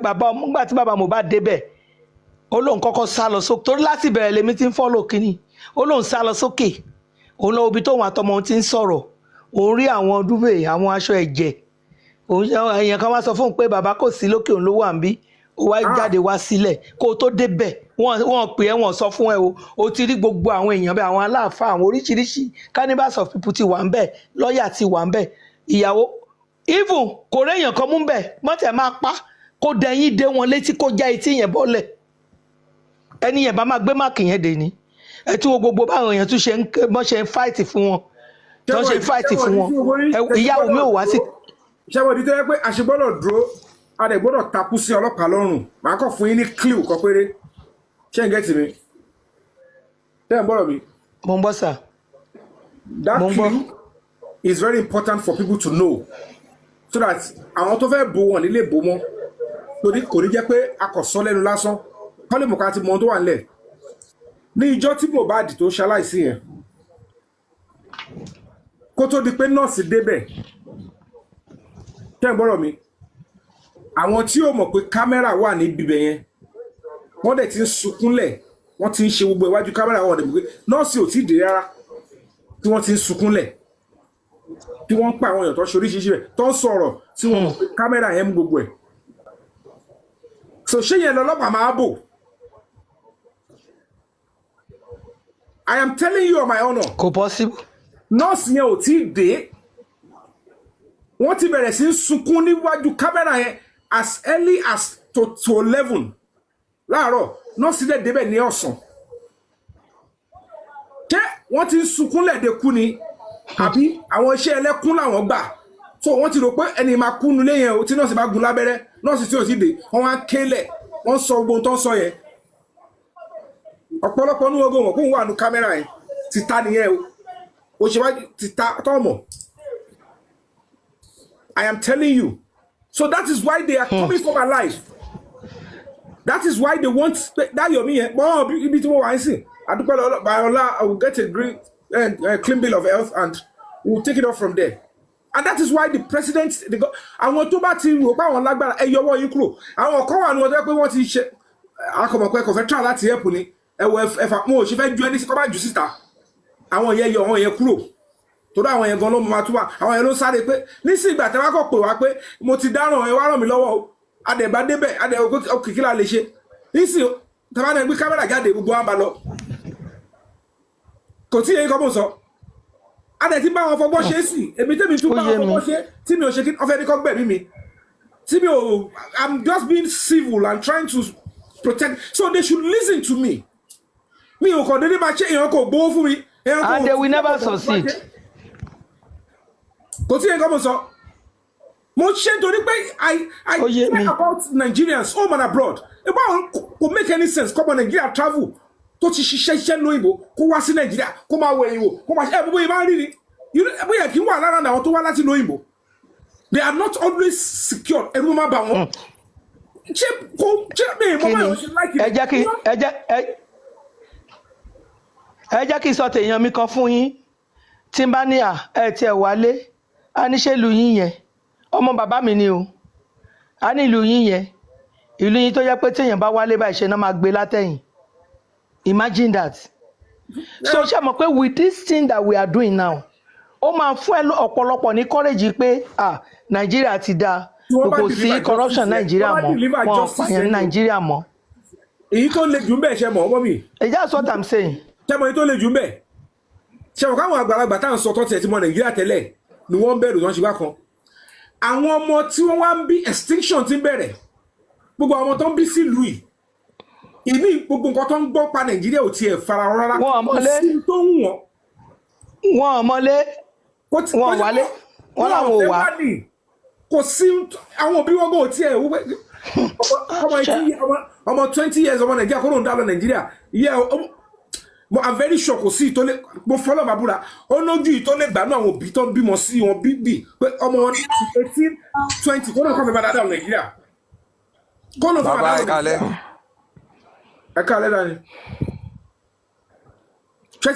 S7: bàbá nígbà tí bàbá Mohbad débẹ̀ ó lóun kọ́kọ́ sá lọ sókè torí láti bẹ̀rẹ̀ lèmi ti ń fọ́lọ̀ kínní ó lóun sá lọ sókè òun lọ ibi tóun àtọmọ òun ti ń sọ̀rọ̀ òun rí àwọn dúbẹ̀ àwọn aṣọ ẹ̀jẹ̀ èèyàn kan wá sọ fún un pé bàbá kò sí lókè òun ló wà ń bí ó wá jáde wá sílẹ̀ kó o tó débẹ̀ wọ́n pè ẹ́ wọ́n sọ fún ẹ o ti rí gbogbo àwọn èèyàn bẹ́ẹ̀ àwọn aláàfáà àwọn oríṣiríṣi cannibals of people ti wà ń bẹ̀ lọ́ọ̀yà ti wà ń bẹ̀ ìyàwó even kò réèyàn kan mú bẹ̀ mọ́tẹ̀ máa pa kó dẹ̀yìn dé wọn létí kó já etí yẹn bọ́lẹ̀ ẹni yẹn bá máa gbé máàkì yẹn dé ni ẹ tí wo gbogbo báwọn èèyàn tún ṣe ń fight fún wọn tó ṣe fight fún wọn ìyàwó mi ò wá sí.
S1: ṣé wọ́n di tó yẹ pé àṣegbọ́dọ̀ dúró a dẹ̀ gbọ́dọ̀ takú sí ọlọ́pàá lọ́rùn màá kàn fún yín ní clue kan péré ṣé ń gẹ́tì mi ṣé ń bọ̀rọ̀ mi.
S7: mo ń bọ̀ sà.
S1: that clue is very important for people to know so that àwọn tó fẹ́ bò wọ́n nílé bò mọ́ torí kò ní jẹ́ pé a kò sọ lẹ́nu lásán kọ́ lè mọ̀ ká ti mọ ohun tó wà nílẹ̀ ní ìjọ́ tí Mohbad tó ṣaláìsí yẹn kó tó di pé nọ́ọ̀sì débẹ̀ ṣé ń bọ̀rọ̀ mi àwọn tí ó mọ̀ pé kámẹ́rà wà ní bíbẹ̀ yẹn wọ́n dẹ̀ ti ń sunkúnlẹ̀ wọ́n ti ń ṣe gbogbo iwájú kámẹ́rà wọn dẹ̀ pé nọ́ọ̀sì ò tí ì dé rárá tí wọ́n ti ń sunkúnlẹ̀ tí wọ́n ń pa àwọn èèyàn tó ṣe oríṣiríṣi rẹ̀ tó ń sọ̀rọ̀ tí wọ́n mọ̀ pé kámẹ́rà yẹn mú gbogbo ẹ̀ so ṣé yẹn lọ́lọ́pàá máa bò I am telling you on my honor
S7: kò possible.
S1: nọ́ọ̀sì yẹn ò tí ì dé wọ́n ti bẹ̀rẹ̀ sí ń sunkún níwájú kámẹ́rà yẹn as early as to 11 láàárọ̀ nọ́ọ̀sì dẹ̀ débẹ̀ ní ọ̀sán ṣé wọ́n ti ń sunkún lẹ́ẹ̀dẹ́kú ni àbí àwọn iṣẹ́ ẹlẹ́kún làwọn gbà so wọ́n ti rò pé ẹni máa kú nulẹ̀ yẹn o tí nọ́ọ̀sì bá gun lábẹ́rẹ́ nọ́ọ̀sì tí ò ti dé wọ́n wá kélẹ̀ wọ́n sọ gbogbo tó ń sọ yẹn ọ̀pọ̀lọpọ̀ ní ogun wọn kó wà ní kámẹ́rà yẹn ti ta nìyẹn o ṣe wá ti ta tọ́mọ̀ I am telling you. So that is why they are coming for my life. That is why they want that YOMI. I will get a great clean bill of health and we'll take it off from there. And that is why the president, I want to bat him. I want to torí àwọn yẹn gan ló máa tún wà àwọn yẹn ló sáré pé nísìn ìgbà tẹ́wọ́ kọ̀ pé wá pé mo ti dáràn ẹ wá ràn mí lọ́wọ́ o adẹ̀bá débẹ̀ òkìkí la lè ṣe nísìn tẹ́wọ́ náà gbé kámẹ́rà jáde gbogbo wa bá lọ kò tí èyí kọ́ mọ̀ sọ adẹ̀ tí bá wọn fọgbọ́n ṣe sí èmi tẹ́mi tún bá wọn fọgbọ́n ṣe tí mi ò ṣe kí ọfẹ́ ní kọ́ gbẹ̀mí mi tí mi ò I'm just being civil and trying to protect so they should listen to me mi ò kàn dédé máa ṣe èèyàn kò gbowó fún mi
S7: and they will never succeed.
S1: Kò tí yẹn kọ́ mo sọ mo ṣe nítorí pé I care about Nigerians home and abroad about kò make any sense kọ́mọ Nigeria travel tó ti ṣiṣẹ́ lóyìnbó kó wá sí Nigeria kó máa wọ ẹ̀yìn wò kó máa ṣe ẹ̀bùbọ̀ yìí máa ń rí ni bóyá kí n wà lára àwọn tó wá láti lóyìnbó they are not always secure ẹ̀rù máa bà wọ́n ṣé bẹ́ẹ̀ mo máa ń ṣe láìkí.
S7: ẹ jẹ́ kí n sọ tèèyàn mi kan fún yín tí n bá ní ẹ tiẹ̀ wálé a ní ṣe ìlú yín yẹn ọmọ bàbá mi ni o a ní ìlú yín yẹn ìlú yín tó yẹ pé téèyàn bá wálé báyìí ṣe náà máa gbé látẹ̀yìn imagine that so ṣe mọ̀ pé with this thing that we are doing now ó máa fún ẹ ọ̀pọ̀lọpọ̀ ní courage pé Nàìjíríà ti dáa kò sí corruption Nàìjíríà mọ́ wọn pààyàn ní Nàìjíríà mọ́.
S1: èyí tó le jù ń bẹ̀ ṣe mọ̀ ọmọ mi.
S7: that's what I'm saying.
S1: ṣe mọ̀ èyí tó le jù ń bẹ̀ ṣe mọ̀ káwọn àgbàlagbà táwọn sọ tọ́tì ẹ̀ ti mọ Nàìjíríà tẹ́lẹ̀ ni wọ́n bẹ̀rù tó ń ṣe bá kan àwọn ọmọ tí wọ́n wá ń bí extinction ti ń bẹ̀rẹ̀ gbogbo àwọn tó ń bí sílùú yìí ìní gbogbo nǹkan tó ń gbọ́ pa Nàìjíríà ò tiẹ̀ fara rárá
S7: wọn mọ́lé
S1: tó ń wọ̀n
S7: wọn mọ́lé wọn wálé wọn làwọn ò wá
S1: kò sí àwọn òbí wọn kò tiẹ̀ ọmọ 20 years ọmọ Nàìjíríà kó ló ń dá lọ Nàìjíríà I'm very sure kò sí ìtọ́lé mo fọlọ́ bàbúrà ó lójú ìtọ́lé gbà náà àwọn òbí tó ń bímọ sí wọn bíbí pé ọmọ wọn 18 20 kó náà kọ́ fẹ́ bá dáadáa Nàìjíríà kó náà fẹ́ bá dáadáa Nàìjíríà. Ẹ káalẹ́ dání.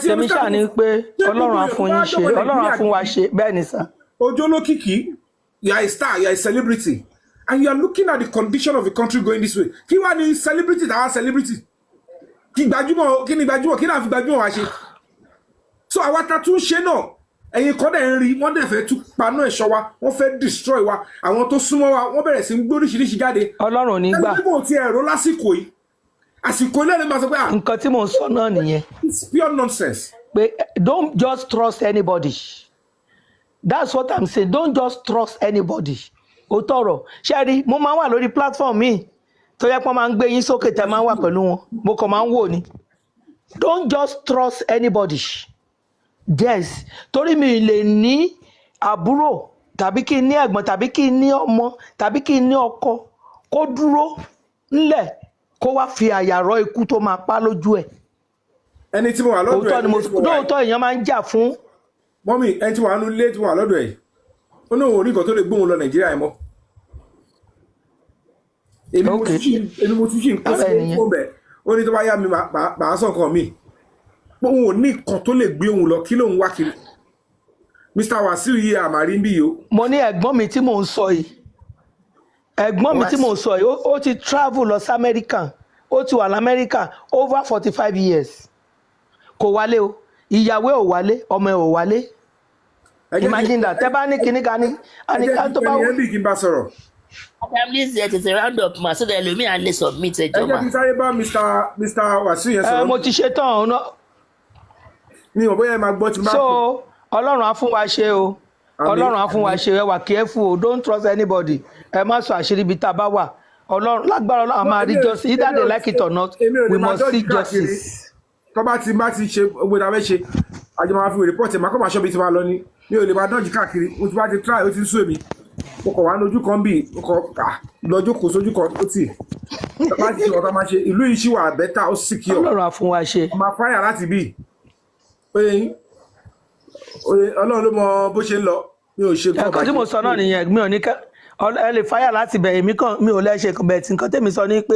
S7: tèmi ṣáà ni pé Ọlọ́run á fún yín ṣe Ọlọ́run á fún wa ṣe bẹ́ẹ̀ ni sà.
S1: Ojo olókìkí, you are a star, you are a celebrity and you are looking at the condition of the country going this way. Kí wá ní celebrity tàwa celebrity? Kí gbajúmọ̀ kí ni gbajúmọ̀ kí náà fi gbajúmọ̀ wá ṣe. So àwa ta tún ṣe náà ẹ̀yin kọ́ dẹ̀ ń rí wọ́n dẹ̀ fẹ́ tún paná ẹ̀ṣọ́ wa wọ́n fẹ́ destroy wa àwọn tó súnmọ́ wa wọ́n bẹ̀rẹ̀ sí ń gbóríṣiríṣi jáde.
S7: Ọlọ́run ò ní gbà.
S1: ẹni kò tiẹ̀ rò lásìkò yìí àsìkò ilé ẹni máa sọ pé
S7: nǹkan tí mò ń sọ náà nìyẹn.
S1: it's pure nonsense.
S7: pé don't just trust anybody. That's what I'm saying. Don't just trust anybody. Ó tọrọ ṣe rí mo máa ń wà lórí platform mi tó yẹ pé wọ́n máa ń gbé yín sókè tẹ́ máa ń wà pẹ̀lú wọn mo kàn máa ń wò ni. Don't just trust anybody. Yes, torí mi lè ní àbúrò tàbí kí n ní ẹ̀gbọ́n tàbí kí n ní ọmọ tàbí kí n ní ọkọ kó dúró ńlẹ̀ kó wá fi àyà rọ ikú tó máa pa lójú ẹ̀.
S1: ẹni tí mo wà lọ́dọ̀ ẹ̀
S7: lóòótọ́ èèyàn máa ń jà fún.
S1: mọ́mí ẹni tí mo wà nínú ilé tí mo wà lọ́dọ̀ ẹ̀ ó ní òun ò ní nǹkan tó lè gbóhùn lọ Nàìjíríà ẹ̀ mọ́. èmi mo tún ṣì ń kó sí fún bẹ́ẹ̀ ó ní tó bá yá mi màá sọ nǹkan mi pé òun ò ní nǹkan tó lè gbé òun lọ kí lóun wá kiri. Mr. Wasiu yìí àmàrí ń bí yìí o.
S7: mo ní ẹ̀gbọ́n mi tí mò ń sọ yìí ó ti travel lọ sí America ó ti wà lamẹ́ríkà over 45 years kò wálé o ìyàwó ò wálé ọmọ ẹ̀ ò wálé. Imagine that tẹ́ bá ní kíní ká ní àníká tó bá wù.
S1: ẹjẹ́ kí n bá sọ̀rọ̀.
S2: Please tètè round up ma so that ẹlòmíì á lè submit ẹjọ́ ma.
S1: ẹjẹ́ kí n sáré bá Mr. Wasiu yẹn sọ̀rọ̀.
S7: mo ti ṣe tán ọ̀nà.
S1: mi ò bóyá ẹ máa gbọ́ tí n bá.
S7: so Ọlọ́run á fún wa ṣe o Ọlọ́run á fún wa ṣe ẹ wà careful o don't trust anybody ẹ má sọ àṣírí ibi tá a bá wà Ọlọ́run lágbára Ọlọ́run a máa rí justice either they like it or not we must see justice.
S1: tó bá ti ṣe gbogbo ìdáwẹ́ ṣe àjọ máa fi rìpọ́ọ̀tì máa kọ́ máa ṣọ́bi tí máa lọ ní mi ò lè máa dọ́jú káàkiri mo ti bá ti try ó ti ń sú èmi mo kọ̀ wá lójú kan bíi mo kọ̀ lọ́jọ́ kò sójú kan ó tì bá ti ṣe ọ̀tá máa ṣe ìlú yìí ṣì wà bẹ́tà ó sì kí ọ.
S7: Ọlọ́run á fún wa ṣe.
S1: ọmọ afáyà láti bí Ọlọ́run ló mọ bó ṣe ń lọ mi ò ṣe
S7: ẹ̀kọ́ tí mo sọ náà nìyẹn mi ò ní ẹ lè fáyà láti bẹ̀ èmi kan mi ò lẹ́ṣẹ̀ kan bẹ̀ tí nǹkan tèmi sọ ní pé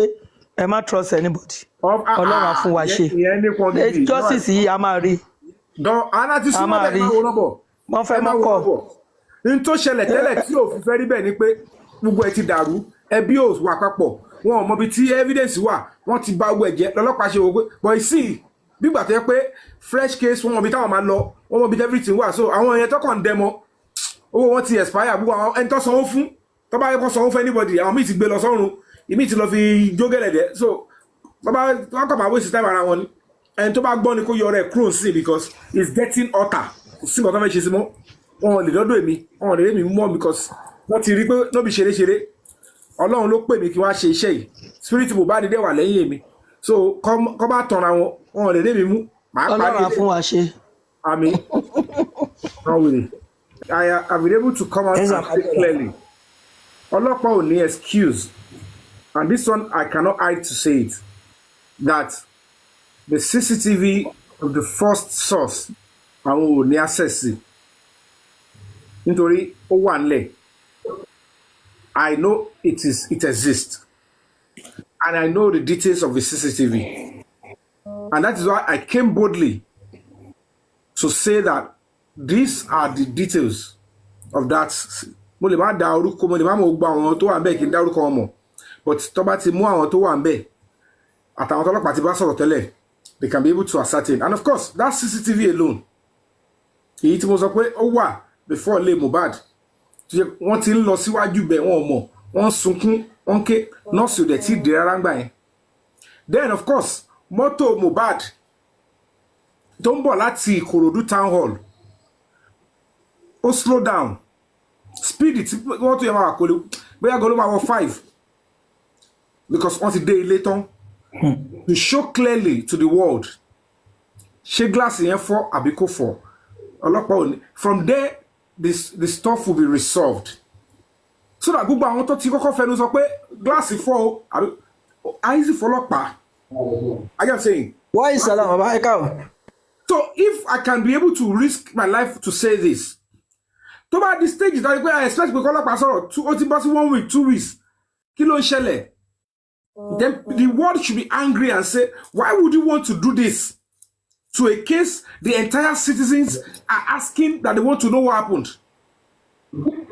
S7: ẹ má trust anybody Ọlọ́run á fún wa ṣe justice yìí a máa rí
S1: a máa rí
S7: wọ́n fẹ́ mọ́kọ̀.
S1: n tó ṣẹlẹ̀ tẹ́lẹ̀ tí ò fi fẹ́ rí bẹ́ẹ̀ ni pé gbogbo ẹ ti dàrú ẹbí ò wà papọ̀ wọn ò mọbi tí evidence wà wọ́n ti bà gbogbo ẹ̀jẹ̀ lọ́lọ́pàá ṣe wò pé but sí bígbà tó yẹ pé fresh case wọn mọbi táwọn máa lọ wọn mọbi everything wà so àwọn èèyàn tó kàn ń dẹmọ owó wọn ti expire gbogbo àwọn ẹni tó sanwó fún tó bá yẹ kó sanwó fún anybody àwọn míì ti gbé lọ sọ́run ìmíì ti lọ fi jógẹ̀lẹ̀dẹ̀ so bàbá wọn kàn máa waste time ara wọn ni ẹni tó bá gbọ́ ni kó yọ rẹ̀ kúrò sí because it's getting hotter sí nǹkan tó fẹ́ ṣe sí mọ́ wọn lè dọ́dọ̀ èmi wọn lè rí mi mọ́ because wọ́n ti rí pé lóbi ṣeré Ọlọ́run ló pè mí kí wọ́n ṣe iṣẹ́ yìí spirit Mohbad dẹ̀ wà lẹ́yìn èmi so kọ́ bá tọ̀ra wọn lè rí mi mú.
S7: Ọlọ́run á fún wa ṣe.
S1: Àmín. I have been able to come out and say clearly ọlọ́pàá ò ní excuse and this one I cannot hide to say it that the CCTV of the first source àwọn ò ní access sí nítorí ó wà nílẹ̀ I know it exists and I know the details of the CCTV and that is why I came boldly to say that these are the details of that. Mo lè má dá orúkọ mo lè má mọ̀ gbọ́ àwọn tó wà ńbẹ̀ kí n dá orúkọ wọn mọ̀ but tó bá ti mú àwọn tó wà ńbẹ̀ àtàwọn tọ́lọ́pàá ti bá sọ̀rọ̀ tẹ́lẹ̀ they can be able to ascertain and of course that CCTV alone èyí tí mo sọ pé ó wà before lay Mohbad wọ́n ti ń lọ síwájú bẹ̀ wọ́n mọ̀ wọ́n sunkún wọ́n ké nọ́ọ̀sì ò dẹ̀ tí ì dé rárá gbà yẹn then of course mọ́tò Mohbad tó ń bọ̀ láti Ìkòròdú town hall ó slow down speed tí wọ́n tó yẹ máa wà kó lè bóyá gan ló máa wọ 5 because wọ́n ti dé ilé tán to show clearly to the world ṣé gíláàsì yẹn fọ́ àbí kò fọ́ ọlọ́pàá ò ní from there the stuff will be resolved so that gbogbo àwọn tó ti kọ́kọ́ fẹnu sọ pé gíláàsì fọ́ o àbí àìsí fọlọ́pàá I am saying.
S7: Why is Salam Abaika?
S1: So if I can be able to risk my life to say this, to about the stage that I expect because ọlọ́pàá sọ̀rọ̀ ó ti bọ́ sí 1 week 2 weeks kí ló ń ṣẹlẹ̀? Then the world should be angry and say, why would you want to do this to a case the entire citizens are asking that they want to know what happened?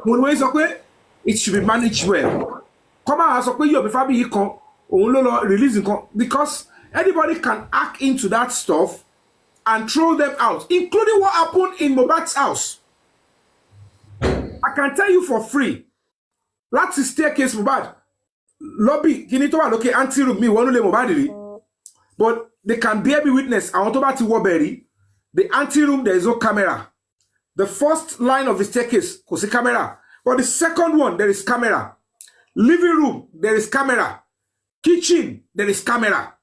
S1: When we say it should be managed well. Come on, sọ pé Yomi Fabiyi kan òun ló lọ release nǹkan because anybody can hack into that stuff and throw them out, including what happened in Mohbad's house. I can tell you for free. That's the staircase Mohbad. Lobby, Kinito wa loke anti room me wonu le Mohbad. But they can bear me witness. I want to bat Warberry. The anti room, there is no camera. The first line of the staircase, there's a camera. But the second one, there is camera. Living room, there is camera. Kitchen, there is camera.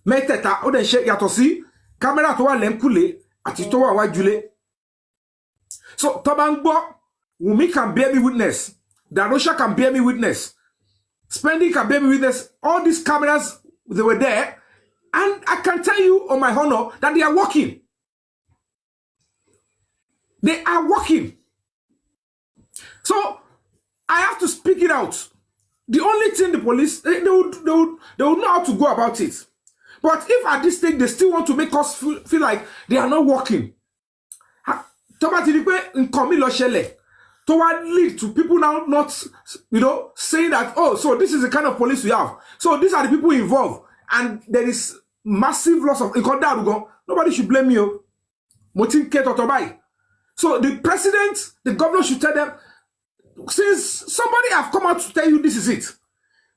S1: Meteta, o den shake yatosi. Camera to wa lenkule, ati to wa wajule. So, Tobangbo, Wumi can bear me witness. Darosha can bear me witness. Spending can bear me witness. All these cameras, they were there. And I can tell you on my honor that they are working. They are working. So I have to speak it out. The only thing the police, they would know how to go about it. But if at this stage they still want to make us feel like they are not working, to lead to people now not, saying that, oh, so this is the kind of police we have. So these are the people involved. And there is massive loss of, nobody should blame you. So the president, the governor should tell them, since somebody have come out to tell you this is it.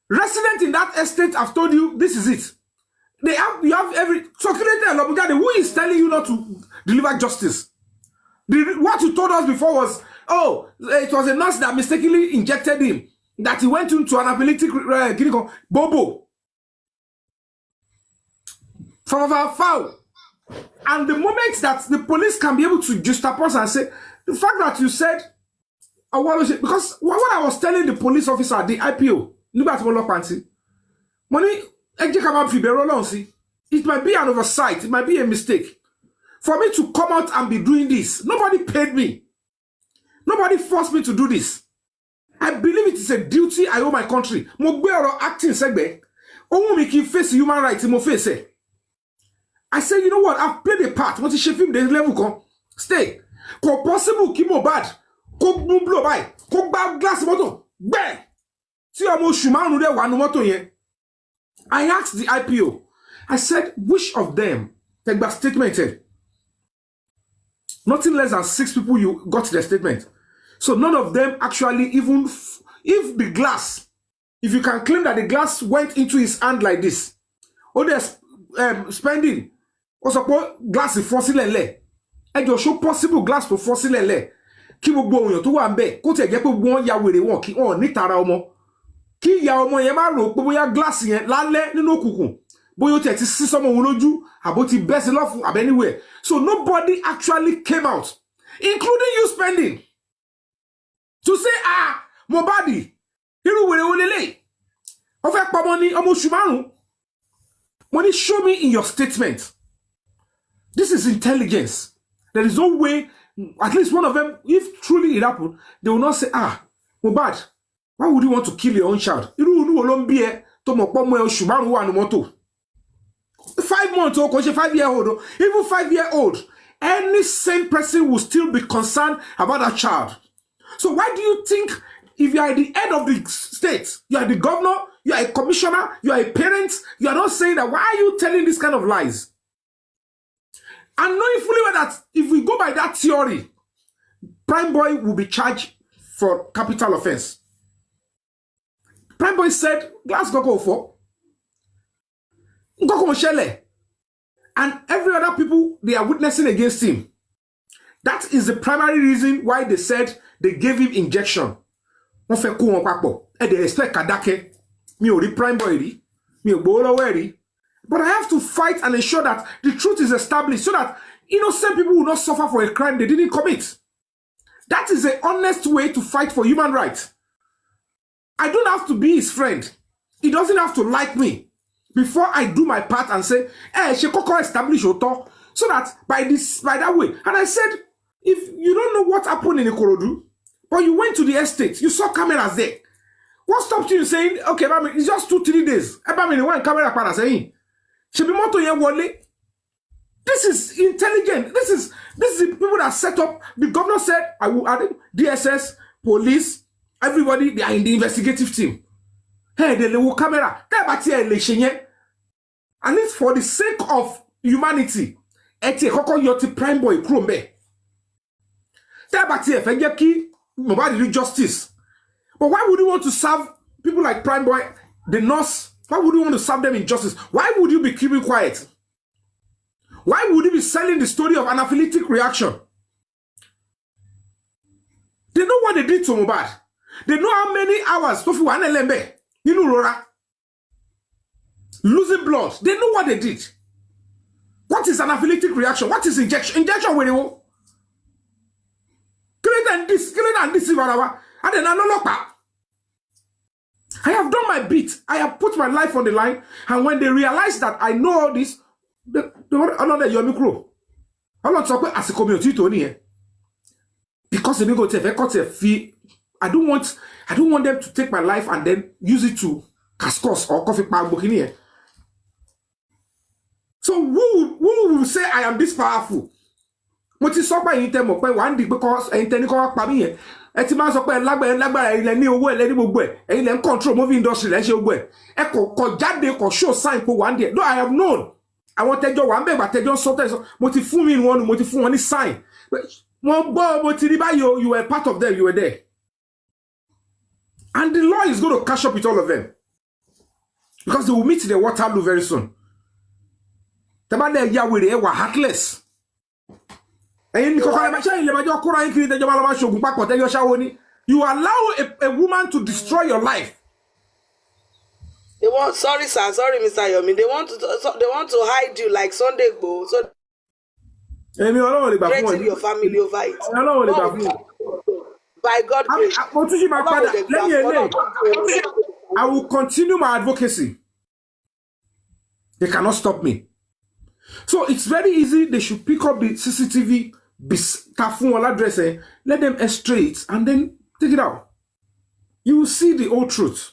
S1: Residents in that estate have told you this is it. You have every circulator who is telling you not to deliver justice. What you told us before was, oh, it was a nurse that mistakenly injected him, that he went into an epileptic bobo. Foul. And the moment that the police can be able to juxtapose and say, the fact that you said, because what I was telling the police officer, the IPO, it might be an oversight, it might be a mistake. For me to come out and be doing this, nobody paid me. Nobody forced me to do this. I believe it is a duty I owe my country. Acting segbe. Face human rights, face. I say, you know what? I've played a part. What is shaping the level? Stay. Ko possible ki Mohbad. Ko blow by. Ko bag glass moto. Bang. See how much shumanu there one moto yen. I asked the IPO. I said, which of them take back statement? Nothing less than 6 people you got their statement. So none of them actually even if the glass, if you can claim that the glass went into his hand like this, or there's spending. Also, glass is fossil and you show possible glass for fossil ki gbogbo oyan tó wà ńbẹ̀ kó te jẹ́ pé gbogbo ya wèrè wọn ki on ni tara ọmọ ki ya ọmọ yẹn má rò pé bóyá glass yẹn lálẹ́ nínú òkùnkùn bóyá te ti sí sọmọ wọn lójú àbó ti bẹ́ sí lọ́fun àbí anywhere. So nobody actually came out, including you spending, to say Mohbad irú wèrè wo lélẹ̀ ó fẹ́ pa ọmọ ní ọmọ oṣù márùn. Money, show me in your statement. This is intelligence. There is no way, at least one of them, if truly it happened, they will not say, Mohbad, why would you want to kill your own child? 5 months old, 5-year-old, even 5-year-old, any sane person will still be concerned about that child. So why do you think, if you are at the head of the state, you are the governor, you are a commissioner, you are a parent, you are not saying that, why are you telling this kind of lies? And knowing fully well that if we go by that theory, Prime Boy will be charged for capital offense. Prime Boy said, glass go for. And every other people, they are witnessing against him. That is the primary reason why they said they gave him injection. And they expect Kadake. Me ori Prime Boy ri. Me ogbo ri. But I have to fight and ensure that the truth is established so that innocent people will not suffer for a crime they didn't commit. That is the honest way to fight for human rights. I don't have to be his friend. He doesn't have to like me before I do my part and say, SH0CK establish Oto, so that by that way. And I said, if you don't know what happened in Ikorodu, but you went to the estate, you saw cameras there. What stopped you saying, okay, it's just 2-3 days? One camera para saying, this is intelligent. This is the people that set up. The governor said, I will add DSS, police, everybody, they are in the investigative team. Hey, the little camera. And it's for the sake of humanity. Eti koko yoti prime boy krombe. Tabati efejeki Mohbad do justice. But why would you want to serve people like prime boy, the nurse? Why would you want to serve them in justice? Why would you be keeping quiet? Why would you be selling the story of anaphylactic reaction? They know what they did to Mohbad. They know how many hours Tofu Anelembe, Rora, losing blood. They know what they did. What is anaphylactic reaction? What is injection? Injection when you kill it and this, and then I have done my bit. I have put my life on the line. And when they realize that I know all this, they another Yomi Crow. I'm not talking as a community to me. Because they go to fee. I don't want them to take my life and then use it to cascos or coffee pan booking. So who will say I am this powerful? What is so by item of one because I intend to call me. Etiman so pe lágbára ilẹ̀ ní owó ele ní gbogbo ẹ̀ ẹ̀yin lẹ control movie industry lẹ ṣe gbogbo ẹ̀ ẹ kò jáde kò show sign po one day. No, I have known. Àwọn tẹ́jọ́ wà ńbẹ̀ gba tẹ́jọ́ sọ tẹ́jọ́ mo ti fún mi wọ́n mo ti fún wọn ní sign. Wọ́n gbọ́ mo ti rí báyìí you were part of them, you were there. And the law is going to catch up with all of them. Because they will meet the Waterloo very soon. Tabale ya were e wa heartless. You allow a woman to destroy your life.
S3: They want sorry Mr. Yomi. They want to hide you like Sunday Igboho. So threaten your family over it. By God's grace.
S1: I will continue my advocacy. They cannot stop me. So it's very easy. They should pick up the CCTV, address, let them extray it, and then take it out. You will see the whole truth.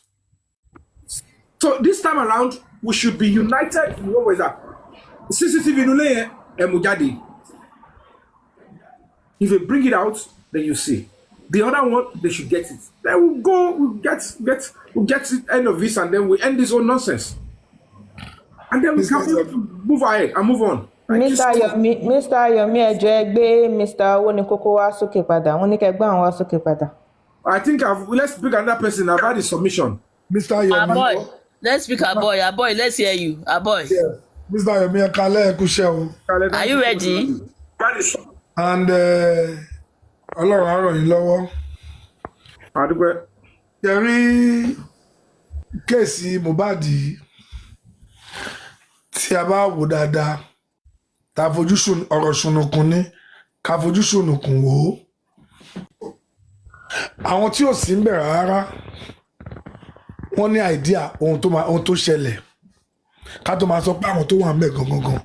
S1: So this time around, we should be united. What was that? CCTV nule mujadi. If they bring it out, then you see. The other one, they should get it. Then we'll go, we'll get it, end of this, and then we end this whole nonsense. And then we can move ahead and move on.
S5: Mr. Yomi ẹjọ́ ẹ gbé Mr. Owonikoko wá sókè padà. Wọ́n ní kẹ́ gbé àwọn wá sókè padà.
S1: I think let's pick another person. I've had a submission.
S8: Mr. Yomi.
S2: Boy, let's pick boy. Boy, let's hear you. Boy.
S8: Yeah. Mr. Yomi Akale Ekusheo.
S2: Are you ready?
S8: And Ọlọ́run á ràn yín lọ́wọ́.
S1: Adúpẹ́.
S8: Yẹrí kéèsì Mohbad tí a bá wò dáadáa tá fojú ọ̀rọ̀ ṣùnùkùn ní ká fojú ṣùnùkùn wò ó. Àwọn tí ò sí ń bẹ̀rẹ̀ rárá wọ́n ní àìdíà ohun tó ṣẹlẹ̀ ká tó máa sọ pé àwọn tó wà ń bẹ̀ gangan.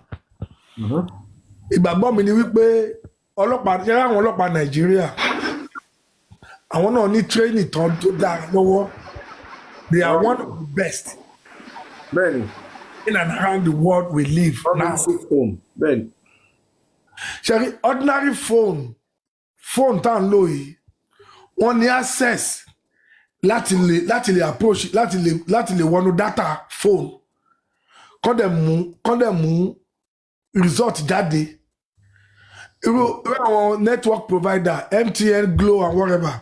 S8: Ìgbàgbọ́ mi ni wípé àwọn ọlọ́pàá Nàìjíríà àwọn náà ní training tán tó dára lọ́wọ́. They are one of the best.
S1: Benny.
S8: In and around the world we live now.
S1: Benny.
S8: Sherry, ordinary phone tá ń lò yìí wọ́n ní access láti lè approach láti lè wọnú data phone kọ́ dẹ̀ mú result jáde. Irú àwọn network provider MTN, Glo and whatever,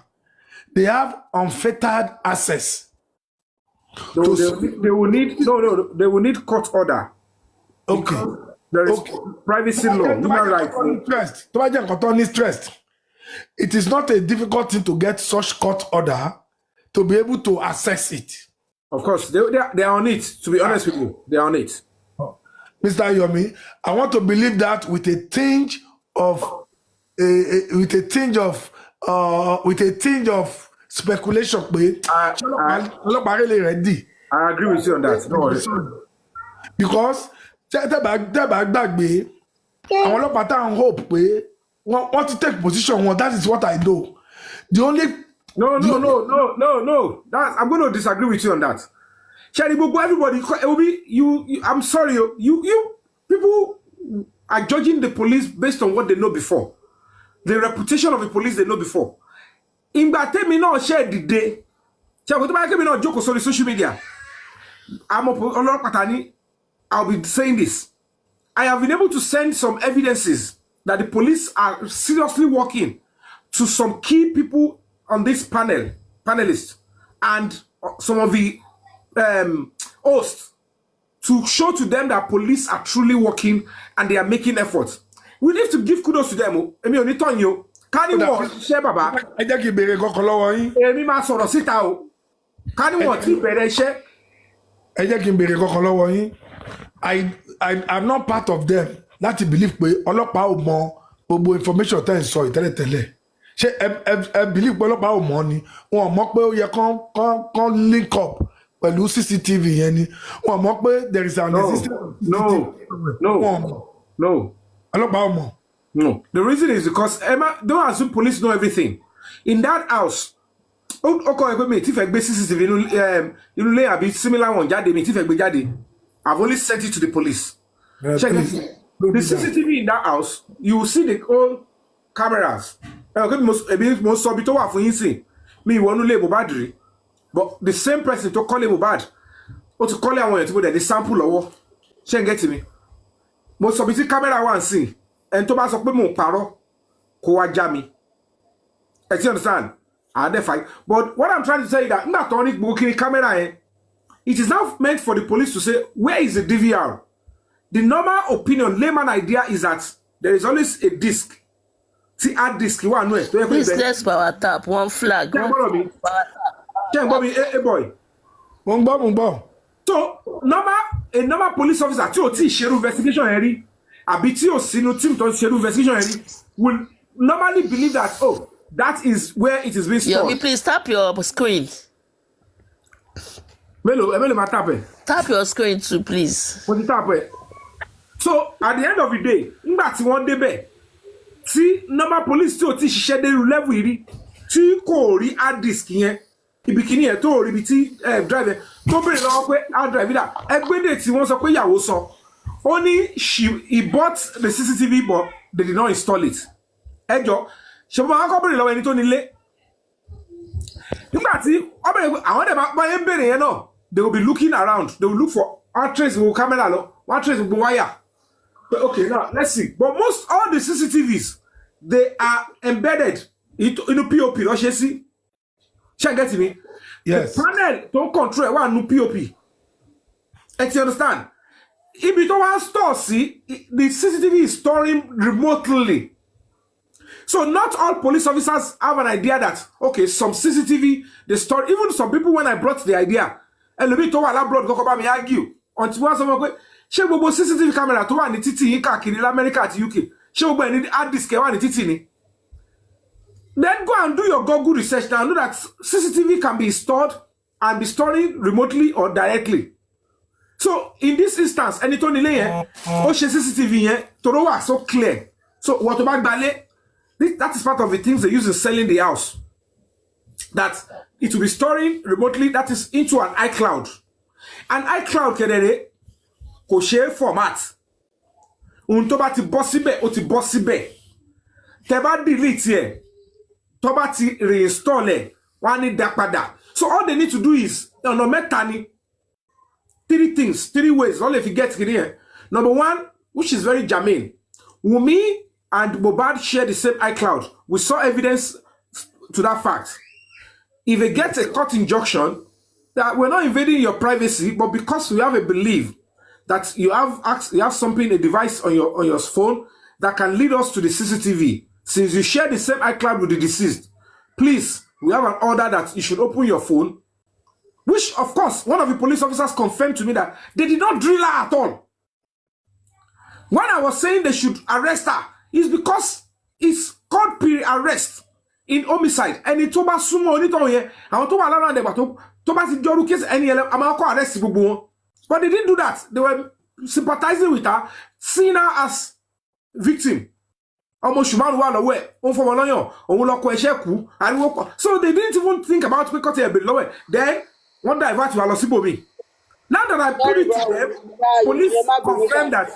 S8: they have unfettered access.
S1: They will need court order.
S8: Okay.
S1: There is privacy law, human rights.
S8: It is not a difficult thing to get such court order to be able to access it.
S1: Of course, they are on it. To be honest with you, they are on it.
S8: Mr. Yomi, I want to believe that with a tinge of speculation.
S1: I agree with you on that. Don't worry.
S8: Because àwọn ọlọ́pàá tá à ń hope pé wọ́n ti take position wọn. That is what I know. The only
S1: no. I'm going to disagree with you on that. Everybody, I'm sorry. You people are judging the police based on what they know before. The reputation of the police they know before. Ìgbà tèmi náà share the day. Ṣé àgùntàn bá kẹ́mi náà jókòó sórí social media. I'll be saying this. I have been able to send some evidences that the police are seriously working to some key people on this panelists, and some of the hosts to show to them that police are truly working and they are making efforts. We need to give kudos to them. Emi oni ton yo. Can you watch share baba?
S8: Ẹ jẹ́ kí béèrè kọ́kọ́ lọ́wọ́ yín.
S1: Emi máa sọ̀rọ̀ síta o. Can you watch bẹ̀rẹ̀ iṣẹ́?
S8: Ẹ jẹ́ kí béèrè kọ́kọ́ lọ́wọ́ yín. I'm not part of them láti believe pé ọlọ́pàá ò mọ gbogbo information tẹ́ ń sọ ìtẹ́lẹ̀tẹ́lẹ̀. Ṣé ẹ believe pé ọlọ́pàá ò mọ̀ ni? Wọ́n mọ̀ pé ó yẹ kán link up pẹ̀lú CCTV yẹn ni. Wọ́n mọ̀ pé there is an existing CCTV.
S1: No.
S8: Ọlọ́pàá ò mọ̀.
S1: No. The reason is because Emma, don't assume police know everything. In that house, okay, if I gbé CCTV inú ilé àbí similar one jáde mi tí fẹ́ gbé jáde. I've only sent it to the police. Check it. The CCTV in that house, you will see the old cameras. Most sọ bí tó wà fún yín sìn. Mi ìwọ́nú lé Mohbad rí. But the same person to call him Mohbad, ó ti call àwọn èèyàn tí mo dẹ̀ ní sample lọ́wọ́. Ṣé ń get me? Mo sọ bí tí camera wà ń sìn. Ẹni tó bá sọ pé mò ń parọ́ kó wá já mi. You understand? Fine. But what I'm trying to say is that not only booking camera, it is now meant for the police to say, where is the DVR? The normal opinion, layman idea is that there is always a disc. See, add disc.
S2: Please, let's power tap. One flag. One power tap.
S1: Hey boy.
S8: So,
S1: a normal police officer, tí ó ti ṣe investigation rí, àbí tí ó sínú team tó ṣe investigation rí, will normally believe that, oh, that is where it is being stored.
S2: Yomi, please tap your screen.
S1: Mélòó ma tap ẹ?
S2: Tap your screen too, please.
S1: Mo ti tap ẹ. So, at the end of the day, nígbà tí wọ́n débẹ̀, tí normal police tí ó ti ṣiṣẹ́ dé irú level yìí, tí kò rí hard disk yẹn, ibi kìíní ẹ̀ tó rí ibi tí driver tó bèrè lọ́wọ́ pé hard drive dà, ẹgbẹ́dẹ̀ tí wọ́n sọ pé ìyàwó sọ, ó ní he bought the CCTV but they did not install it. Ẹjọ́, ṣe mo máa kọ́ bèrè lọ́wọ́ ẹni tó nílé. Nígbà tí àwọn dẹ̀ máa ń bèrè yẹn náà, they will be looking around, they will look for one trace with camera lọ, one trace with wire. But okay, now let's see. But all the CCTVs, they are embedded into POP. Don't you see? Check get me.
S8: Yes.
S1: The panel don't control one POP. And you understand? If you don't want to store, see, the CCTV is storing remotely. So not all police officers have an idea that, okay, some CCTV, they store, even some people when I brought the idea, and the bit to allow blood go me argue. Until once someone ṣé gbogbo CCTV camera tó wà ní títì yín káàkiri l'America àti UK, ṣé gbogbo ẹni hard disk wà ní títì ni? Then go and do your Google research now. Know that CCTV can be stored and be storing remotely or directly. So in this instance, ẹni tó nílé yẹn, ó ṣe CCTV yẹn, toro wà so clear. So what about balẹ̀? That is part of the things they use in selling the house. That it will be storing remotely, that is into an iCloud. An iCloud kedere kò ṣe format. Ohun tó bá ti bọ́ síbẹ̀, ó ti bọ́ síbẹ̀. Tẹ́ bá delete ẹ̀, tó bá ti reinstall ẹ̀, wọ́n á ní dá padà. So all they need to do is ọ̀nà mẹ́ta ni. Three ways. All if you get here. Number one, which is very germane. Wumi and Mohbad share the same iCloud. We saw evidence to that fact. If they get a court injunction, that we're not invading your privacy, but because we have a belief that you have something, a device on your phone that can lead us to the CCTV. Since you share the same iCloud with the deceased, please, we have an order that you should open your phone. Which, of course, one of the police officers confirmed to me that they did not drill her at all. When I was saying they should arrest her, it's because it's called pre-arrest in homicide. And it's over sumo onito here. I want to allow them to joru case any arrest gbogbo. But they didn't do that. They were sympathizing with her, seeing her as victim. So they didn't even think about because they below. Then one divert to Alosibomi. Now that I put it to them, police confirmed that.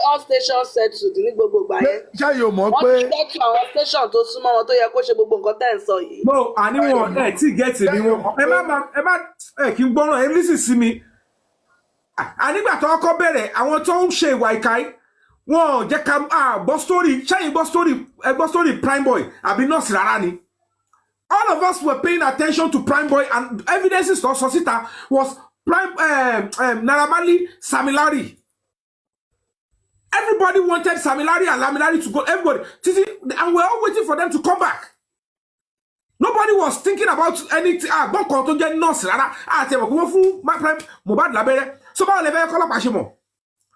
S3: All stations said to the gbogbo gba yẹn.
S8: Ṣé yóò mọ̀ pé
S3: wọ́n ti get to àwọn station tó súnmọ́ wọn tó yẹ kó ṣe gbogbo nǹkan tẹ́ ń sọ yìí.
S1: No, àníwọ̀n ẹ̀ tí get ni wọn. Ẹ má kí n gbọ́ràn ẹ listen sí mi. Ànígbà tó kọ́ bẹ̀rẹ̀ àwọn tó ń ṣe ìwà ìka yìí wọ́n jẹ́ ká gbọ́ story ṣẹ́yìn gbọ́ story Prime Boy àbí nọ́ọ̀sì rárá ni. All of us were paying attention to Prime Boy, and evidences to Sosita was Naira Marley, Sammy Larry. Everybody wanted Sammy Larry and Lamilari to go. Everybody, and we're all waiting for them to come back. Nobody was thinking about anything. Don't control get nurse. My Prime Mohbad labere. So ba le call up Ashimo.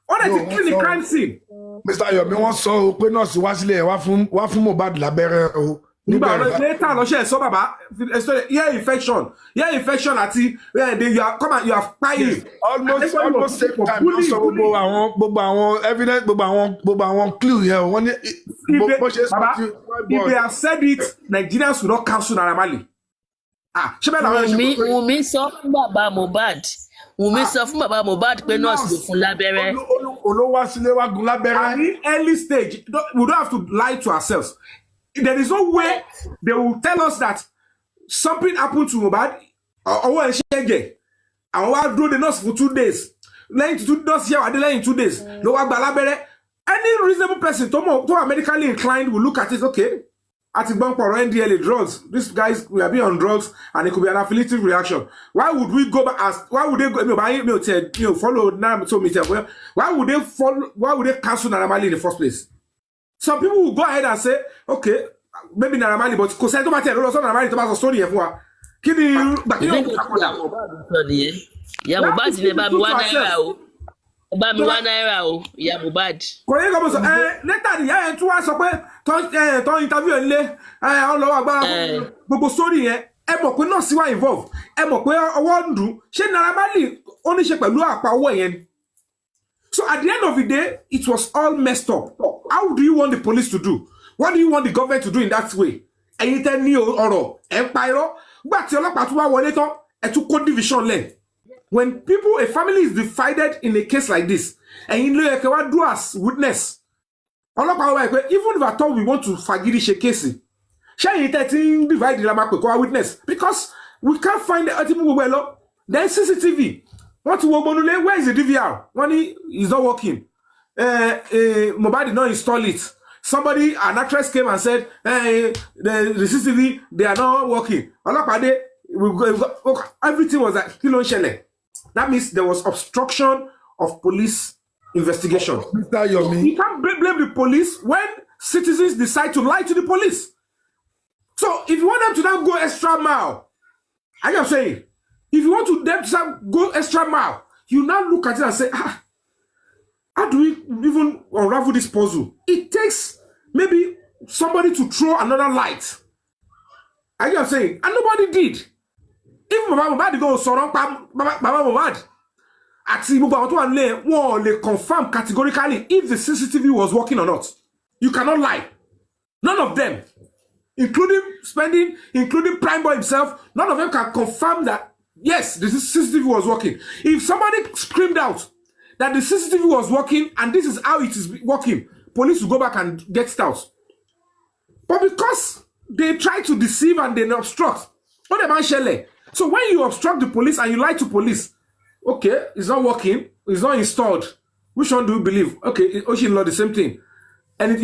S1: On est clean the crime scene.
S8: Mr. Yomi wọ́n sọ pé nurse wá sílé wá fún Mohbad lábẹ́rẹ́ o.
S1: Nígbà later lọ ṣe sọ baba ear infection àti you are come and you are crying
S8: almost same time ló sọ gbogbo àwọn evidence gbogbo àwọn clue here wọ́n ní bó ṣe sọ
S1: if they have said it Nigerians will not cancel Naira Marley. Ṣé bẹ́ẹ̀ làwọn ẹ̀ṣẹ̀
S2: Wùmí sọ fún bàbá Mohbad pé nọ́ọ̀sì ló fún lábẹ́rẹ́.
S8: Olówó sílé wá gún lábẹ́rẹ́.
S1: At the early stage we don't have to lie to ourselves. There is no way they will tell us that something happened to Mohbad. Or and we do the nurse for 2 days. Laying to 2 days here, laying 2 days. No, any reasonable person, to are medically inclined, will look at it. Okay, at the bank for NDLA drugs. These guys will be on drugs, and it could be an affiliative reaction. Why would we go back? Why would they go? Follow now. So why would they follow? Why would they cancel Naira Marley in the first place? Some people will go ahead and say, okay, maybe Naira Marley, but because I don't matter, Naira Marley to pass a story here.
S2: Yeah, Mohbad ne ba mi wa naira o. Ba mi wa naira o, yeah, Mohbad.
S1: Ko ye ko so later the ya en tún wá sọ pé ton interview nle on lo agbára gbogbo story yẹn ẹ mọ̀ pé nurse wá involve ẹ mọ̀ pé ọwọ́ ndun ṣé Naira Marley ó ní ṣe pẹ̀lú àpá ọwọ́ yẹn. So at the end of the day, it was all messed up. How do you want the police to do? What do you want the government to do in that way? Ẹ̀yin tẹ́ ní ọ̀rọ̀ ẹ pa irọ́ gbà tí ọlọ́pàá tún wá wọlé tán ẹ tún kó division lẹ̀. When a family is divided in a case like this, ẹ̀yin ló yẹ kẹ́ wá do as witness. Ọlọ́pàá wá pé even if at all we want to fagidi ṣe case, ṣé ẹ̀yin tẹ́ ti divide la máa pè kó wá witness because we can't find the ultimate gbogbo ẹ lọ. Then CCTV. What to Wobonule? Where is the DVR? One is not working. Mohbad did not install it. Somebody, an actress came and said, the CCTV, they are not working. Everything was like kilo shele. That means there was obstruction of police investigation.
S8: Mr. Yomi.
S1: You can't blame the police when citizens decide to lie to the police. So if you want them to now go extra mile, I am saying, if you want them to go extra mile, you now look at it and say, how do we even unravel this puzzle? It takes maybe somebody to throw another light. Are you saying? And nobody did. If Mohbad go surround Baba Mohbad, actually, won't confirm categorically if the CCTV was working or not. You cannot lie. None of them, including Prime Boy himself, none of them can confirm that. Yes, the CCTV was working. If somebody screamed out that the CCTV was working and this is how it is working, police will go back and get it out. But because they try to deceive and they obstruct, so when you obstruct the police and you lie to police, okay, it's not working, it's not installed. Which one do you believe? Okay, Ocean Law, the same thing. And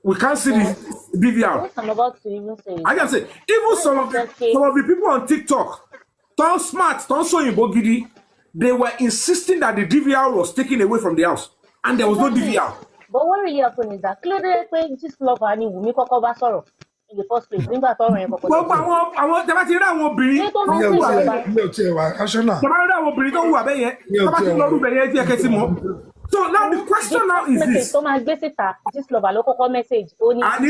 S1: we can't see the DVR.
S9: What I'm about to even say.
S1: I can say, even some of the people on TikTok, don't smart, don't show in Bogidi, they were insisting that the DVR was taken away from the house. And there was no DVR.
S9: But what really happened is that clearly this love and Wumi Kokoba sorrow in the first place. Think about it.
S1: So now the question now is this.
S9: So my basic this love local message only.
S1: On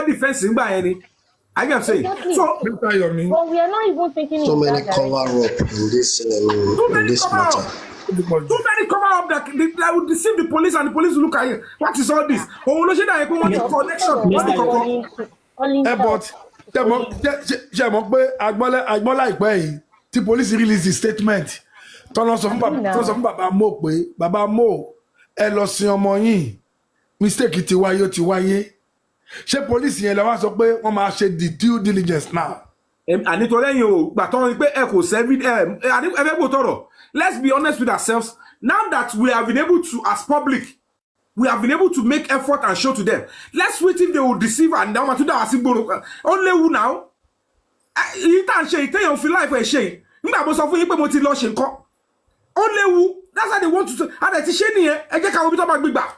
S1: defense in by any. I can say.
S9: Exactly.
S1: So
S9: but we are not even thinking
S10: so many cover up in this matter.
S1: Too many cover up that would deceive the police and the police will look at it. What is all this?
S8: But police release the statement. Tọ́lọ́ sọ fún bàbá Mo pé bàbá Mo ẹ lọ sin ọmọ yín mistake ti wáyé. Ṣé police yẹn lọ wá sọ pé wọ́n máa ṣe the due diligence now?
S1: nítorí ẹ̀yin ò gbà tán pé ẹ kò sẹ́bí ẹ̀fẹ́ gbò tọrọ. Let's be honest with ourselves. Now that we have been able to, as public, we have been able to make effort and show to them. Let's wait if they will deceive and now to that only who now. You can't say it on feel life a shame. Only who that's how they want to say. And it's shame here. I just can't be talking big back.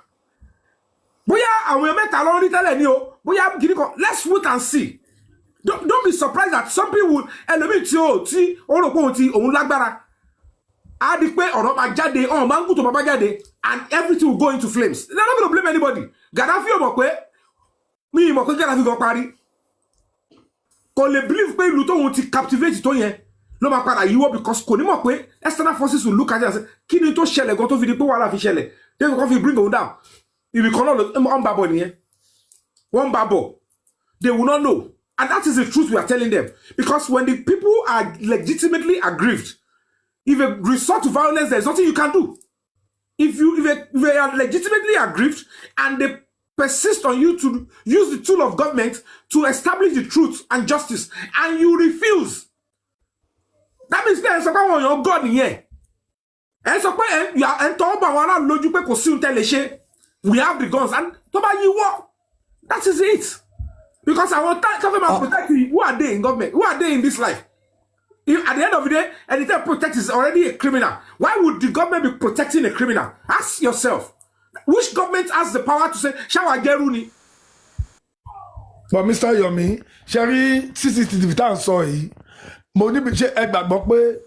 S1: Boya, and we met along little you. Boya, let's wait and see. Don't be surprised that some people will elevate you. See, all of you, on lagbara. Adikwe or Majade or Mangu to Babajade, and everything will go into flames. They're not going to blame anybody. Gaddafi or Mokwe, me Mokwe Gaddafi go party. Ko le believe pé ìlú tó wọ́n ti captivate tó yẹn ló máa padà yíwọ́ because kò ní mọ̀ pé external forces will look at it and say kí ni tó ṣẹlẹ̀ gan tó fi di pé wàhálà fi ṣẹlẹ̀ they will come fi bring them down. If you cannot one babo nìyẹn one babo they will not know, and that is the truth we are telling them, because when the people are legitimately aggrieved, if they resort to violence, there's nothing you can do. If they are legitimately aggrieved and they persist on you to use the tool of government to establish the truth and justice, and you refuse, that means there's a power on your God in here. And so you are we have the guns and you what? That is it. Because our government protecting, who are they in government? Who are they in this life? If at the end of the day, anything protect is already a criminal. Why would the government be protecting a criminal? Ask yourself. Which government has the power to say, Shawa Geruni?
S8: But Mr. Yomi, Sherry, CCTV tan sọ yìí, mo ní bí ṣe ẹ gbàgbọ́ pé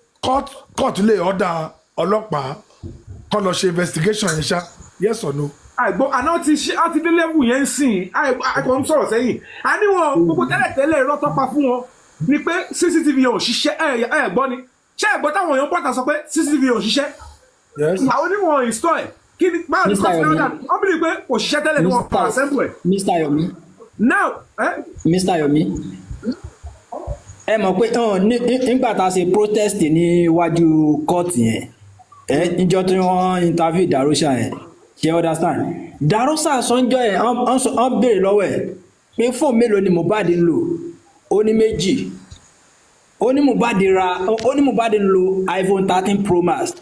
S8: court lè order ọlọ́pàá kó lọ ṣe investigation yẹn ṣá, yes or no?
S1: But àná ti dé level yẹn sìn, kò ń sọ̀rọ̀ sẹ́yìn. A ní wọn gbogbo tẹ́lẹ̀ irọ́ tó pa fún wọn ni pé CCTV yẹn ò ṣiṣẹ́ ẹ gbọ́ ni. Ṣé ẹ gbọ́ táwọn èèyàn pọ̀tà sọ pé CCTV yẹn ò ṣiṣẹ́?
S8: Yes.
S1: Àwọn oníwọ̀n install ẹ̀. Kí ni báwo ni kọ́sìtì ọ̀dà? Wọ́n bí pé kò ṣiṣẹ́ tẹ́lẹ̀ ní wọn pa assemble ẹ̀.
S11: Mr. Yomi.
S1: Now,
S11: Mr. Yomi. Ẹ mọ̀ pé nígbà tá a ṣe protest níwájú court yẹn, níjọ́ tí wọ́n interview Darusha yẹn, ṣe understand? Darusha sọ́njọ́ yẹn, wọ́n béèrè lọ́wọ́ ẹ̀ pé fóònù mélòó ni Mohbad ń lò? Ó ní méjì. Ó ní Mohbad ń lo iPhone 13 Pro Max.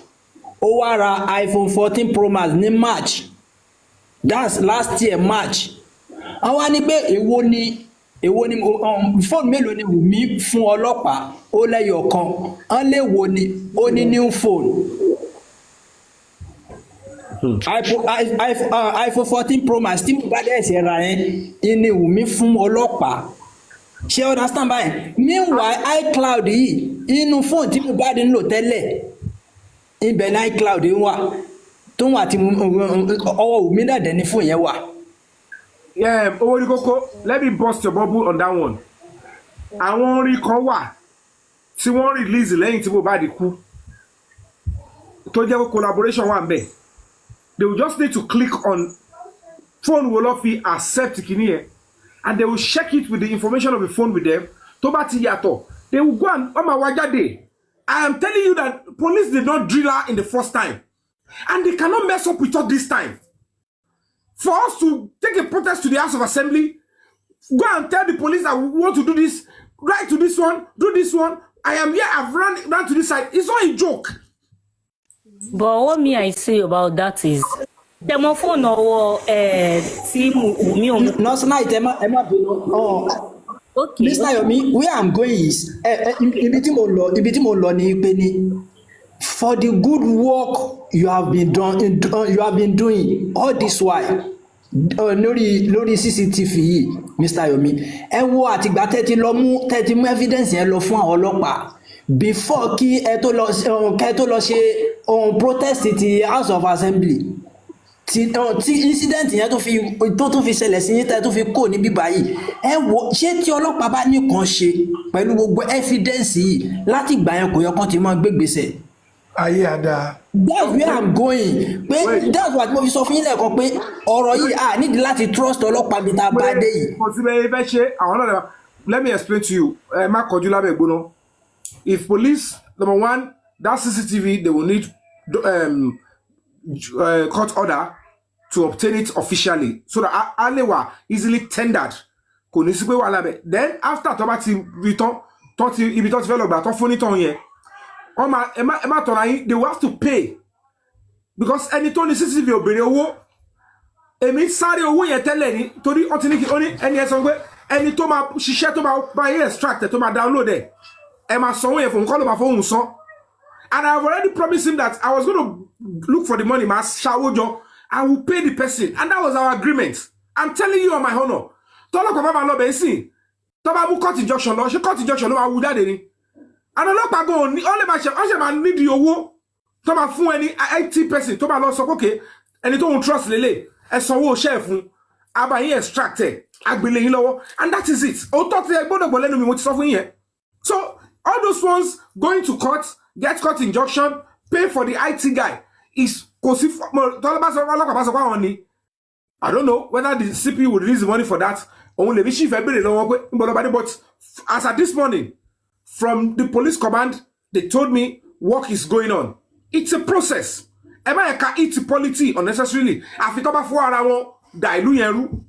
S11: Ó wá ra iPhone 14 Pro Max ní March. That's last year March. Àwọn wá ní pé èwo ni fóònù mélòó ni Wùmí fún ọlọ́pàá ó lẹ́yọ̀ kan. Wọ́n lè wo ni ó ní new phone. iPhone 14 Pro Max tí Mohbad ẹ̀sẹ̀ ra yẹn ni Wùmí fún ọlọ́pàá. Ṣé understand báyìí? Meanwhile iCloud yìí inú fóònù tí Mohbad ń lò tẹ́lẹ̀ ibẹ̀ ní iCloud ń wà tó wà tí ọwọ́ Wùmí náà dẹ̀ ní fóònù yẹn wà.
S1: Yeah, owó ní kókó, let me burst your bubble on that one. Àwọn orin kan wà tí wọ́n release lẹ́yìn tí Mohbad kú tó jẹ́ collaboration wà ńbẹ̀. They will just need to click on phone wo lọ fi accept kìíní yẹn, and they will check it with the information of the phone with them. Tó bá ti yàtọ̀, they will go and ọmọ wa jáde. I am telling you that police did not drill her in the first time, and they cannot mess up with us this time. For us to take a protest to the House of Assembly, go and tell the police that we want to do this, write to this one, do this one. I am here, I've run to this side. It's not a joke.
S12: But what me I say about that is, the more phone or team me on.
S11: No, tonight, Emma, okay. Mr. Yomi, where I'm going is, for the good work you have been doing all this while. Lórí CCTV yìí, Mr. Yomi, ẹ wo àtìgbà tẹ́tí mú evidence yẹn lọ fún àwọn ọlọ́pàá before kí ẹ tó lọ ṣe protest ti House of Assembly tí incident yẹn tó fi ṣẹlẹ̀ sí yín tẹ́ tó fi kó ní bíbá yìí. Ẹ wo ṣé tí ọlọ́pàá bá nìkan ṣe pẹ̀lú gbogbo evidence yìí láti ìgbà yẹn kò yẹ kán ti máa gbégbèsè.
S8: Ayé àdá.
S11: That's where I'm going. That's what mo fi sọ fún yín lẹ́ẹ̀kan pé ọ̀rọ̀ yìí nídìí láti trust ọlọ́pàá bí tá a bá dé yìí.
S1: Let me explain to you. If police, number one, that CCTV, they will need court order to obtain it officially so that Alewa easily tendered. Then after Tobati return, ibi tó ti fẹ́ lọ gbà tó fún nítàn yẹn ẹ má tọ̀ra yín they will have to pay because ẹni tó ní CCTV ò béèrè owó èmi sáré owó yẹn tẹ́lẹ̀ ní torí ó ti ní kí ó ní ẹni ẹ sọ pé ẹni tó máa ṣiṣẹ́ tó máa yẹ extract tó máa download ẹ máa sanwó yẹn fún kọ́ ló máa fóun san and I have already promised him that I was going to look for the money máa ṣàwó jọ I will pay the person and that was our agreement I'm telling you on my honor tọ́lọ́pàá bá máa lọ bẹ̀ sí tó bá mú court injunction lọ ṣé court injunction ló máa wú jáde ni and ọlọ́pàá gan ó lè máa ṣe ọ̀ṣẹ̀ máa nídìí owó tó máa fún ẹni IT person tó máa lọ sọ pé ẹni tó ń trust lélẹ̀ ẹ sanwó iṣẹ́ fún abayín extract agbèlè yín lọ́wọ́ and that is it òótọ́ ti ẹ gbọ́dọ̀ gbọ́ lẹ́nu mi mo ti sọ fún yín yẹn so all those ones going to court get court injunction pay for the IT guy is kò sí ọlọ́pàá bá sọ pé àwọn ni I don't know whether the CP will release the money for that òun lè bí chief ẹ béèrè lọ́wọ́ pé ń bọ̀ lọ́ba dé but as at this morning from the police command they told me work is going on it's a process ẹ má yẹ ká eat polity unnecessarily àfi tó bá fún ara wọn dà ìlú yẹn rú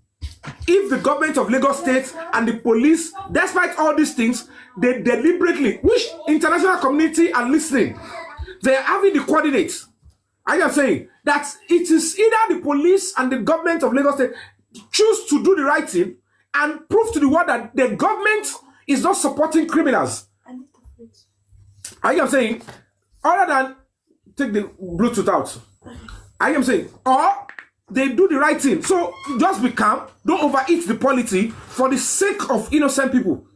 S1: if the government of Lagos State and the police despite all these things they deliberately which international community are listening they are having the coordinates I am saying that it is either the police and the government of Lagos State choose to do the right thing and prove to the world that the government is not supporting criminals. I am saying, other than take the Bluetooth out, I am saying, or they do the right thing. So just be calm, don't overeat the polity for the sake of innocent people.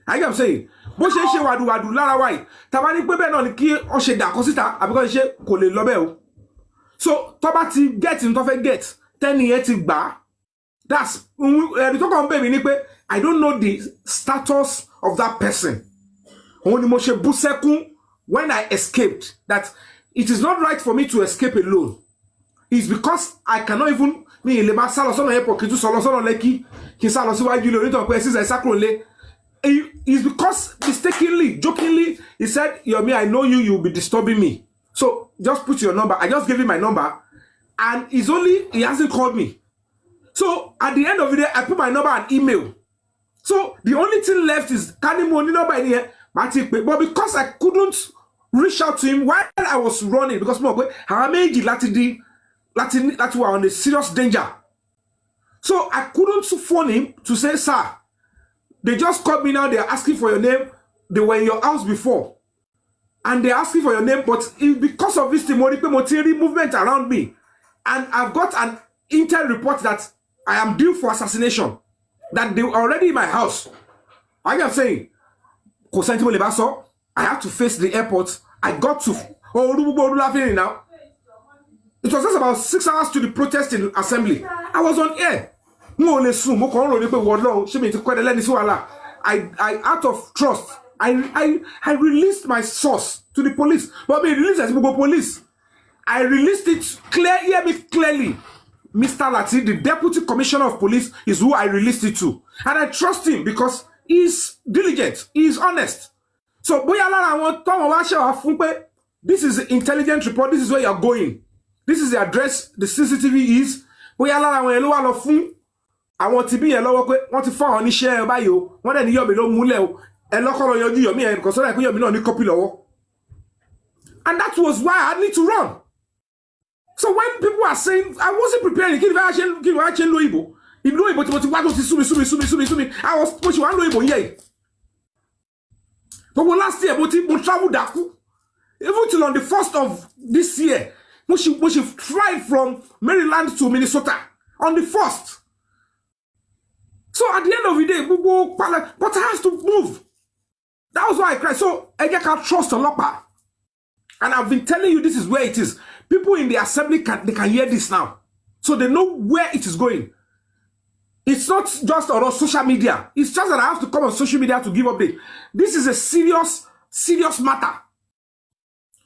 S1: I am saying, bó ṣe ṣe wàdùwàdù lára wáyé, tàbá ní pé bẹ́ẹ̀ náà ni kí ó ṣe dàkọ́ síta, àbíkọ́ ṣe kò lè lọ bẹ́ẹ̀ o. So tó bá ti get in tó fẹ́ get, tẹ́ni yẹn ti gbà. That's the talk on baby ni pé I don't know the status of that person. Only mo ṣe bú sẹ́kún when I escaped that it is not right for me to escape alone. It's because I cannot even mi ilé ma sá lọ sọ́nà airport kí tún sọ lọ sọ́nà Lẹ́kì kí sá lọ síwájú ilé onítọ̀ pé ẹ̀sìn ẹ̀sàkùn lé. It's because mistakenly, jokingly, he said, Yomi, I know you'll be disturbing me. So just put your number. I just gave him my number and he hasn't called me. So at the end of the day, I put my number and email. So the only thing left is can money number in here. But because I couldn't reach out to him while I was running, because I made that were on a serious danger. So I couldn't phone him to say, sir, they just called me now, they're asking for your name. They were in your house before. And they're asking for your name, but because of this movement around me, and I've got an intel report that I am due for assassination, that they were already in my house. I am saying, I have to face the airport. I got to now. It was just about 6 hours to the protest in assembly. I was on air. I out of trust, I released my source to the police. But me released as police. I released it clear, hear me clearly. Mr. Lati, the Deputy Commissioner of Police, is who I released it to. And I trust him because he's diligent, he's honest. So, this is the intelligence report, this is where you're going. This is the address, the CCTV is. I want to be a lower want to find any share by you. One and you below Muleo, and local your me because I could have no copy law. And that was why I need to run. So when people are saying I wasn't preparing, give action Louisville. In Louisville, what was sumi. I was pushing one Louisville, yay. But last year, but travel daku. Even till on the 1st of this year, we should fly from Maryland to Minnesota on the 1st. So at the end of the day, but I have to move. That was why I cried. So I can't trust a lot. And I've been telling you this is where it is. People in the assembly can hear this now. So they know where it is going. It's not just on social media. It's just that I have to come on social media to give update. This is a serious, serious matter.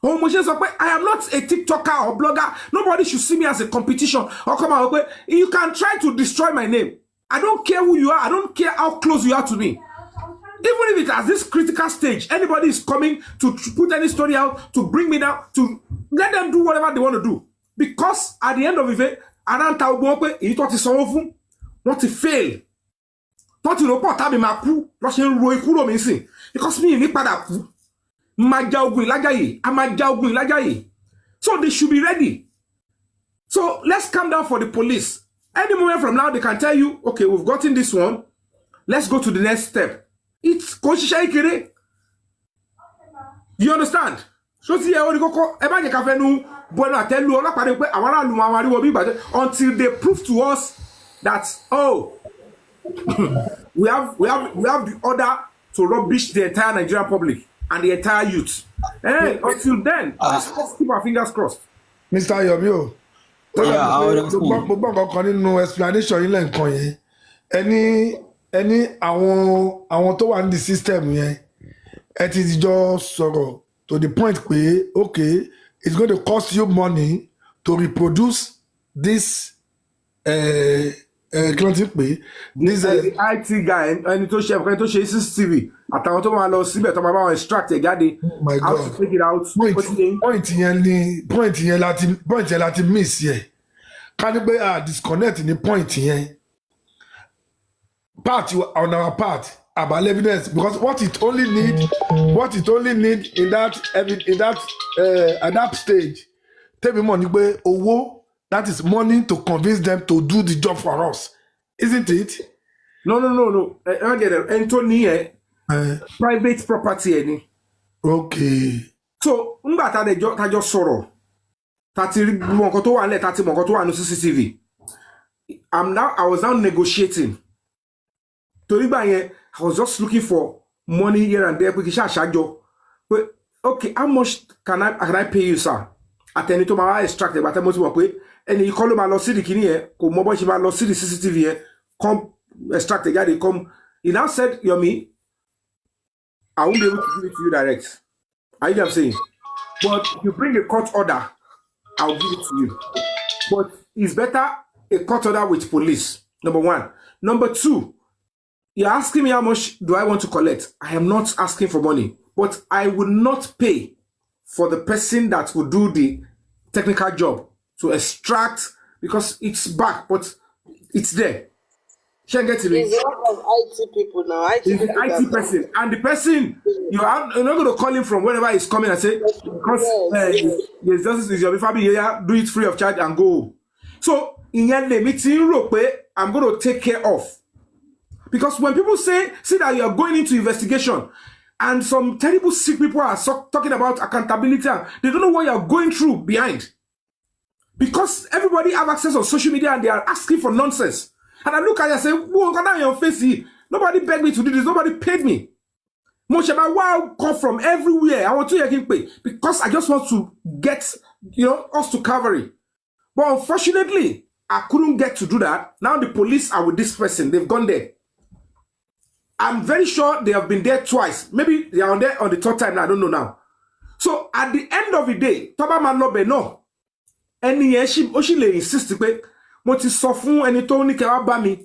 S1: I am not a TikToker or blogger. Nobody should see me as a competition or come out. You can try to destroy my name. I don't care who you are. I don't care how close you are to me. Even if it's at this critical stage, anybody is coming to put any story out, to bring me down, to let them do whatever they want to do. Because at the end of it, I don't tell you he thought it's all want to fail. Thought you know what I mean, because me ní padà kú máa ja ogun ìlájàyè a máa ja ogun ìlájàyè. So they should be ready. So let's calm down for the police. Any moment from now, they can tell you, okay, we've gotten this one. Let's go to the next step. It's Koshishaikere. You understand? So see, until they prove to us that, oh, we have the order to rubbish the entire Nigerian public and the entire youth. And until then, let's keep our fingers crossed.
S8: Mr. Yomi, gbogbo nǹkan kan nínú explanation yín lẹ́ǹkan yẹn ẹni àwọn tó wà ní the system yẹn ẹ ti jọ sọ̀rọ̀ to the point pé okay it's going to cost you money to reproduce this kílọ̀tì pé this
S1: IT guy ẹni tó ṣe CCTV àtàwọn tó máa lọ síbẹ̀ tó máa bá wọn extract ẹ̀ jáde how to take it out.
S8: point yẹn láti miss yẹ ká ní pé disconnect ní point yẹn part on our part about evidence because what it only need in that at that stage tell me money pé owó. That is money to convince them to do the job for us, isn't it?
S1: No. I get it. Anthony, private property, any.
S8: Okay.
S1: So, ta jo sọ̀rọ̀. Tati monko to wa nle, tati monko to wa no CCTV. I was now negotiating. Torí gbà yẹn, I was just looking for money here and there. Pé kí ṣàṣàjọ. Pé okay, how much can I pay you, sir? Atẹni tó máa extract but mo ti mọ̀ pé ẹni kọ́ ló máa lọ sí the kini yẹn kò mọ bó ṣe máa lọ sí the CCTV yẹn come extract jáde come. He now said, Yomi, I won't be able to give it to you direct. Are you know what I'm saying? But if you bring a court order, I'll give it to you. But it's better a court order with police, number one. Number two, you're asking me how much do I want to collect. I am not asking for money, but I will not pay for the person that will do the technical job to extract because it's back, but it's there. Can't get to me.
S13: There's a lot of IT people now.
S1: IT person, and the person you're not going to call him from wherever he's coming and say because yes, this is YOMI FABIYI, do it free of charge and go. So in your meeting, I'm going to take care of because when people see that you are going into investigation. And some terrible sick people are talking about accountability. They don't know what you're going through behind. Because everybody have access on social media and they are asking for nonsense. And I look at you and say, whoa, got down your face here. Nobody begged me to do this. Nobody paid me. Mosheba, wow, come from everywhere. I want to hear pay. Because I just want to get, us to cavalry. But unfortunately, I couldn't get to do that. Now the police are with this person. They've gone there. I'm very sure they have been there twice. Maybe they are there on the third time. I don't know now. So at the end of the day, Toba man no be no. Any she insist pé mo ti sọ fún ẹni tó ní kẹ́ wá bá mi.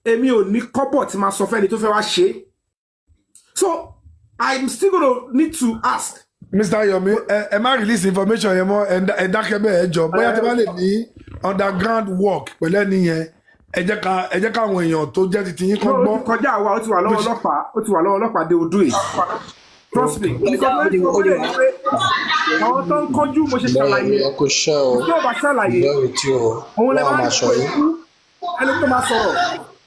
S1: Èmi ò ní kọ́bọ̀ tí ma sọ fún ẹni tó fẹ́ wá ṣe. So I'm still going to need to ask.
S8: Mr. Yomi, am I release information yẹn mọ́ ẹ̀dákẹ́bẹ̀ ẹ̀jọ̀ bóyá tí wọ́n lè ní underground work pẹ̀lú ẹni yẹn. Ẹ jẹ́ káwọn èèyàn tó jẹ́ ti yín kan gbọ́.
S1: Kọjá àwa ó ti wà lọ́wọ́ ọlọ́pàá they will do it. Trust me. Àwọn tó ń kọjú mo ṣe ṣàlàyé. Tí ó bá ṣàlàyé, òun lè máa ń pè fún ẹni tó máa sọ̀rọ̀.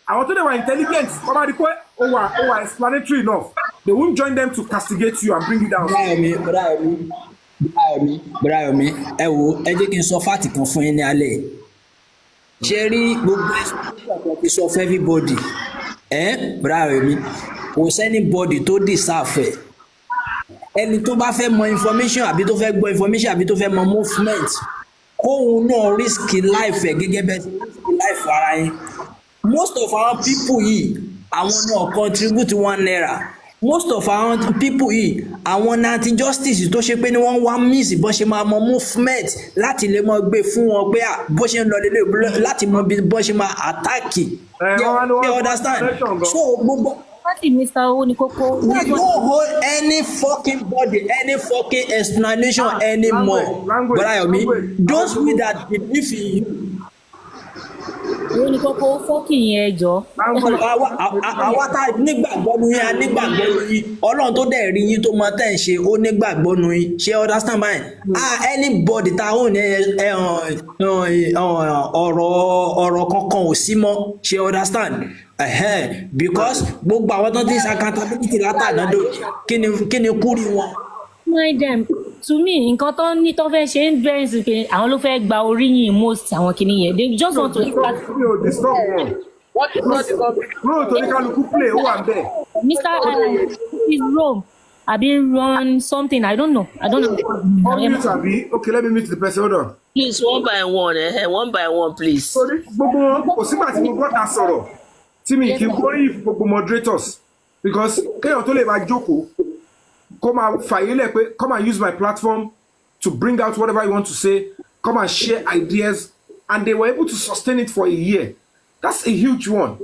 S1: Àwọn tó dẹ̀ wà intelligent, wọ́n máa rí pé ó wà explanatory enough. They won't join them to castigate you and bring you down.
S11: Bọ́dà Yomi, ẹ wo, ẹ jẹ́ kí n sọ fáàtì kan fún yín ní alẹ́. Ṣé rí gbogbo ẹ̀sùn ti sọ fún everybody? Bọ́dà Yomi, kò sẹ́nibody tó deserve. Ẹni tó bá fẹ́ mọ information àbí tó fẹ́ gbọ́ information àbí tó fẹ́ mọ movement kóun náà risk life ẹ̀ gẹ́gẹ́ bẹ́ẹ̀ sí risk life ara yín. Most of our people yìí àwọn náà contribute £1. Most of our people yìí àwọn anti justice tó ṣe pé ni wọ́n wá miss bó ṣe máa mọ movement láti lè mọ gbé fún wọn pé bó ṣe ń lọ lélẹ̀ láti mọ bó ṣe máa attack. You understand? So gbogbo.
S12: Mr. Onikoko.
S11: We don't hold any fucking body, any fucking explanation anymore. But I mean, those we that believe in you.
S12: Ó ní kókó fọ́ọ̀kì yẹn jọ.
S11: Àwa tá nígbàgbọ́ nu yín, a nígbàgbọ́ nu yín. Ọlọ́run tó dẹ̀ rí yín tó mọ tẹ́ ń ṣe, ó nígbàgbọ́ nu yín. Ṣé understand báyìí? Anybody tá ò ní ọ̀rọ̀ kankan ò sí mọ́. Ṣé understand? Because gbogbo àwọn tó ti ń accountability látànádó kí ni kúrì wọn.
S12: To me, nǹkan tó ní tó fẹ́ ṣe ń bẹ̀rẹ̀ sí pé àwọn ló fẹ́ gba oríyìn most àwọn kìíní yẹn. They just want to impact.
S1: What is not the topic? Bro, to make play, who am there?
S12: Mr. Alan is wrong. I've been run something. I don't know.
S1: Okay, let me meet the person. Hold on.
S2: Please, one by one, please.
S1: Sorry, gbogbo òsínbà tí mo gbọ́ ta sọ̀rọ̀ tí mi kì í kórìí gbogbo moderators because kéèyàn tó lè máa jókòó come and use my platform to bring out whatever you want to say, come and share ideas, and they were able to sustain it for a year. That's a huge one.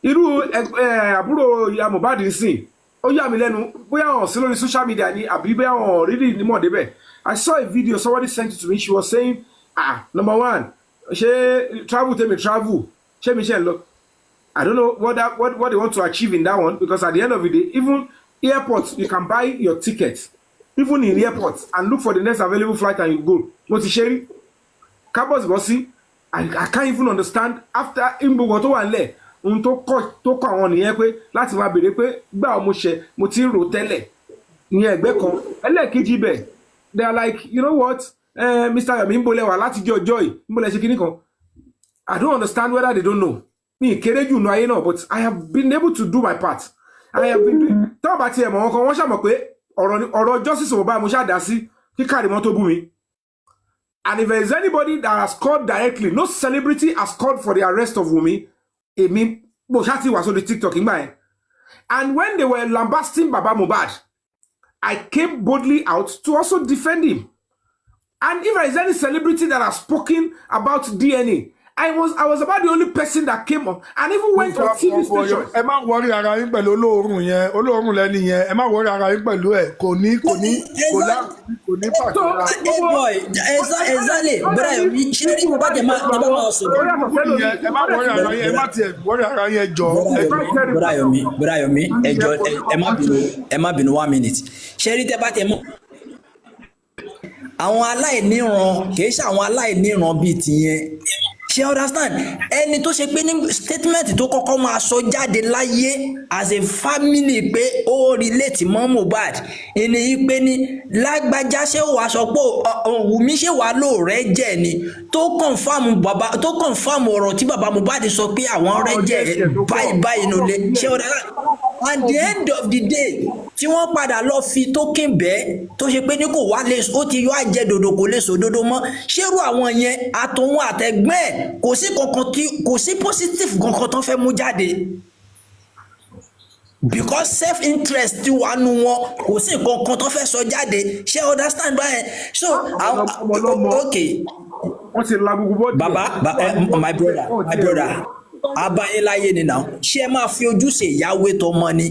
S1: Irú àbúrò ìyá Mohbad nsìn, ó yà mí lẹ́nu bóyá on social media ni àbí bóyá on really ní mọ̀ débẹ̀. I saw a video, somebody sent it to me. She was saying, number one, ṣé travel tell me travel, ṣé mi ṣe lọ. I don't know what they want to achieve in that one, because at the end of the day, even airports, you can buy your ticket, even in airports, and look for the next available flight and you go. Mo ti ṣe rí. Cabos bossy, I can't even understand after Imbogo tó wà nílẹ̀, ohun tó kọ́ àwọn nìyẹn pé láti máa béèrè pé gbà mo ti rò tẹ́lẹ̀ ìyẹn ẹgbẹ́ kan ẹlẹ́ẹ̀kejì bẹ̀. They are like, you know what, Mr. Yomi Mbolewa láti joy Mbole ṣe kíní kan. I don't understand whether they don't know. Mi kéré jù nù ayé náà, but I have been able to do my part. I have been doing. Tọ́ bá tiẹ̀ mọ̀ wọn kan wọ́n ṣàmọ̀ pé ọ̀rọ̀ justice ò bá mo ṣáà sí kí Karimo tó bú mi. And if there is anybody that has called directly, no celebrity has called for the arrest of Wumi, èmi mo ṣáà ti wà sórí TikTok ìgbà yẹn. And when they were lambasting Baba Mohbad, I came boldly out to also defend him. And if there is any celebrity that has spoken about DNA, I was about the only person that came up and even went on TV station.
S8: Ẹ má worry ara yín pẹ̀lú olóòórùn lẹ́ni yẹn. Ẹ má worry ara yín pẹ̀lú ẹ̀. Kò ní pàtó.
S11: Exactly. Bọ́dà Yomi, ṣé ní bàbá tẹ̀ máa sọ̀rọ̀?
S8: Ẹ má worry ara yín. Ẹ má tiẹ̀ worry ara yín jọ.
S11: Bọ́dà Yomi, ẹ jọ̀ọ́ ẹ má bínú 1 minute. Ṣé rí tẹ́ bá tẹ̀ mọ́? Àwọn aláìníran kì í ṣe àwọn aláìníran bíi tìyẹn. She understand ẹni tó ṣe pé ní statement tó kọ́kọ́ máa sọ jáde láyé as a family pé ó relate mọ́ Mohbad ẹni yìí pé ní lágbájá ṣé wàá sọ pé Wùmí ṣé wàá lò rẹ́ jẹ́ ni tó confam ọ̀rọ̀ tí bàbá Mohbad sọ pé àwọn rẹ́ jẹ́ báyìí nulẹ̀ ṣé understand at the end of the day tí wọ́n padà lọ fi token bẹ́ẹ̀ tó ṣe pé ní kò wá lè ó ti yọ àjẹdòdò kò lè sòdodo mọ́ ṣérú àwọn yẹn àtòun àtẹ̀gbẹ́ kò sí positive kankan tó fẹ́ mú jáde because self interest ti wà nù wọn kò sí kankan tó fẹ́ sọ jáde ṣé understand báyẹn so okay baba my brother abayé láyé ni náà ṣé ẹ máa fi ojúṣe ìyáwé tọmọ ni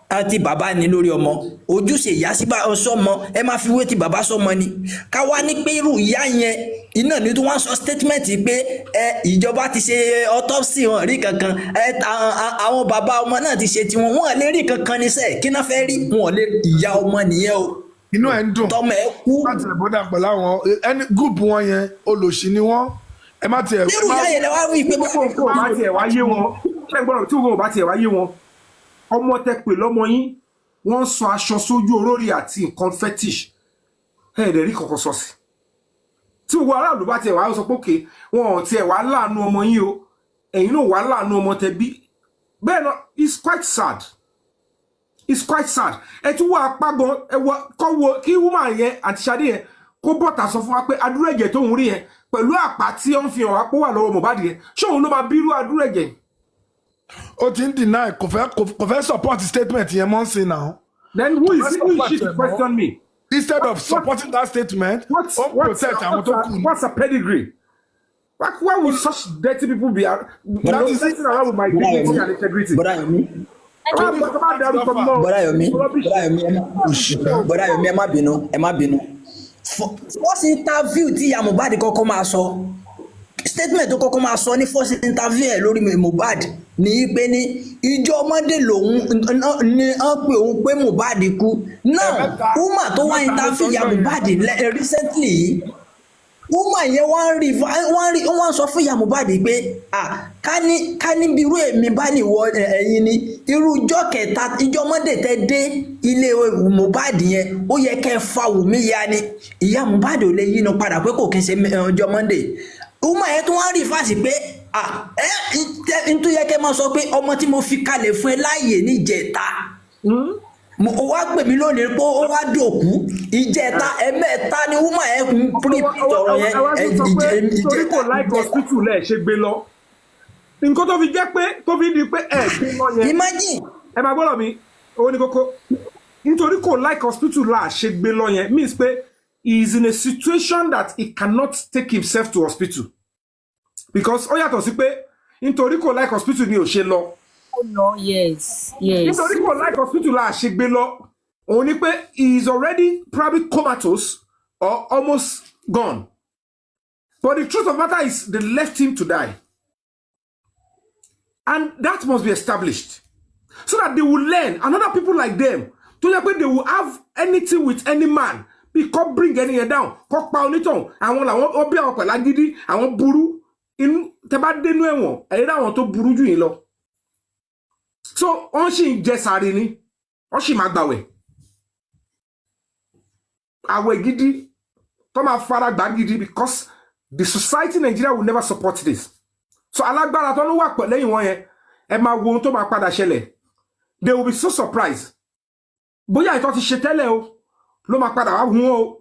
S11: àti bàbá ni lórí ọmọ ojúṣe ìyá sí sọmọ ẹ máa fi wé ti bàbá sọmọ ni ká wá ní pé irú ìyá yẹn iná ní tí wọ́n sọ statement pé ìjọba ti ṣe autopsy wọn rí kankan àwọn bàbá ọmọ náà ti ṣe tiwọn wọn lè rí kankan níṣẹ́ kí náà fẹ́ rí wọn lè ìyá ọmọ nìyẹn o
S8: inú ẹ̀ ń dùn
S11: tọmọ ẹ kú
S8: láti ẹ̀ bọ́dà pẹ̀lú àwọn ẹni gúùpù wọn yẹn olòṣì ni wọ́n ẹ má tiẹ̀
S11: irú ìyá yẹn lè wá rí pé
S1: gbogbo bá tiẹ̀ wá yé wọn ṣẹ́gbọ́n tí gbogbo bá tiẹ̀ wá yé wọn ọmọ tẹ pè lọ́mọ yín wọ́n sọ aṣọ sójú olórí àti nǹkan fetish ẹ̀ẹ́dẹ̀ rí kankan sọ sí tí gbogbo aráàlú bá tiẹ̀ wá sọ pé òkè wọn ò tiẹ̀ wá láàánú ọmọ yín o ẹ̀yin náà wá láàánú ọmọ tẹ bí bẹ́ẹ̀ náà it's quite sad ẹ tún wọ apá gan ẹ wọ kọ́ wo kí woman yẹn àti Ṣadé yẹn kó bọ́ta sọ fún wa pé adúrú ẹ̀jẹ̀ tóun rí yẹn pẹ̀lú àpá tí ó ń fi hàn wá pé wà lọ́wọ́ Mohbad yẹn ṣé òun ló máa bírú adúrú ẹ̀jẹ̀
S8: ó ti ń deny kò fẹ́ support statement yẹn mọ́ sí now.
S1: Then who is she to question me?
S8: Instead of supporting that statement, what's
S1: a pedigree? Why would such dirty people be sitting around with my dignity and integrity?
S11: Bọ́dà Yomi ẹ má bínú. First interview tí ìyá Mohbad kọ́kọ́ máa sọ statement tó kọ́kọ́ máa sọ ní first interview ẹ̀ lórí Mohbad ní pé ní ìjọ Monday lòun ní wọ́n pè òun pé Mohbad kú náà woman tó wá interview ya Mohbad recently woman yẹn wọ́n sọ fún ya Mohbad pé ká ní bí irú èmi bá ní wọ ẹ̀yin ni irú ìjọ kẹta ìjọ Monday tẹ́ dé ilé Mohbad yẹn ó yẹ kẹ́ fa Wùmí ya ni ìyá Mohbad ò lè yínú padà pé kò kí n ṣe ọjọ́ Monday woman yẹn tó wá rí fásì pé n tó yẹ kẹ́ máa sọ pé ọmọ tí mo fi kalẹ̀ fún ẹ láàyè níjẹta ó wá pè mí lónìí pé ó wá dòkú ìjẹta ẹ̀mẹ́ta ni woman yẹn ń pírí tọrọ yẹn
S1: nítorí kò láìkọ hospital lẹ ṣe gbé lọ nǹkan tó fi jẹ́ pé tó fi di pé ẹ gbé lọ yẹn
S11: imagine
S1: ẹ máa gbọ́dọ̀ mi owó ní kókó nítorí kò láìkọ hospital là ṣe gbé lọ yẹn means pé he is in a situation that he cannot take himself to hospital because ó yàtọ̀ sí pé nítorí kò láìkọ hospital ni ò ṣe lọ.
S12: Oh no, yes.
S1: nítorí kò láìkọ hospital là ṣe gbé lọ òun ni pé he is already probably comatose or almost gone but the truth of the matter is they left him to die and that must be established so that they will learn and other people like them to yẹ pé they will have anything with any man bí kò bring any yẹn down kò pa onítàn àwọn làwọn ó bí àwọn pẹ̀lú agídí àwọn burú inú tẹ bá dénú ẹ̀wọ̀n ẹ̀yẹ́ dáwọn tó burú jù yín lọ so wọ́n sì ń jẹ sàárì ni wọ́n sì máa gbàwẹ̀ àwẹ̀ gidi tó máa fara gbà gidi because the society in Nigeria will never support this so alágbára tó ló wà pẹ̀ lẹ́yìn wọn yẹn ẹ máa wo ohun tó máa padà ṣẹlẹ̀ they will be so surprised bóyá ìtọ́ ti ṣe tẹ́lẹ̀ o ló máa padà wá hun o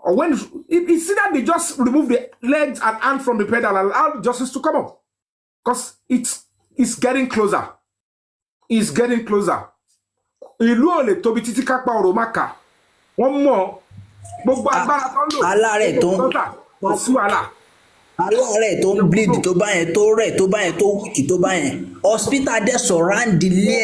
S1: or when it's see that they just remove the legs and hand from the pedal and allow justice to come up because it's getting closer ìlú ò lè tóbi títí kápá ọ̀rọ̀ má kà wọ́n mọ̀ gbogbo agbára tó ń lò
S11: aláàrẹ̀ tó
S1: kò sí wàhálà
S11: aláàrẹ̀ tó ń bleed tó bá yẹn tó rẹ̀ tó bá yẹn tó wíkì tó bá yẹn hospital dẹ̀ surround ilé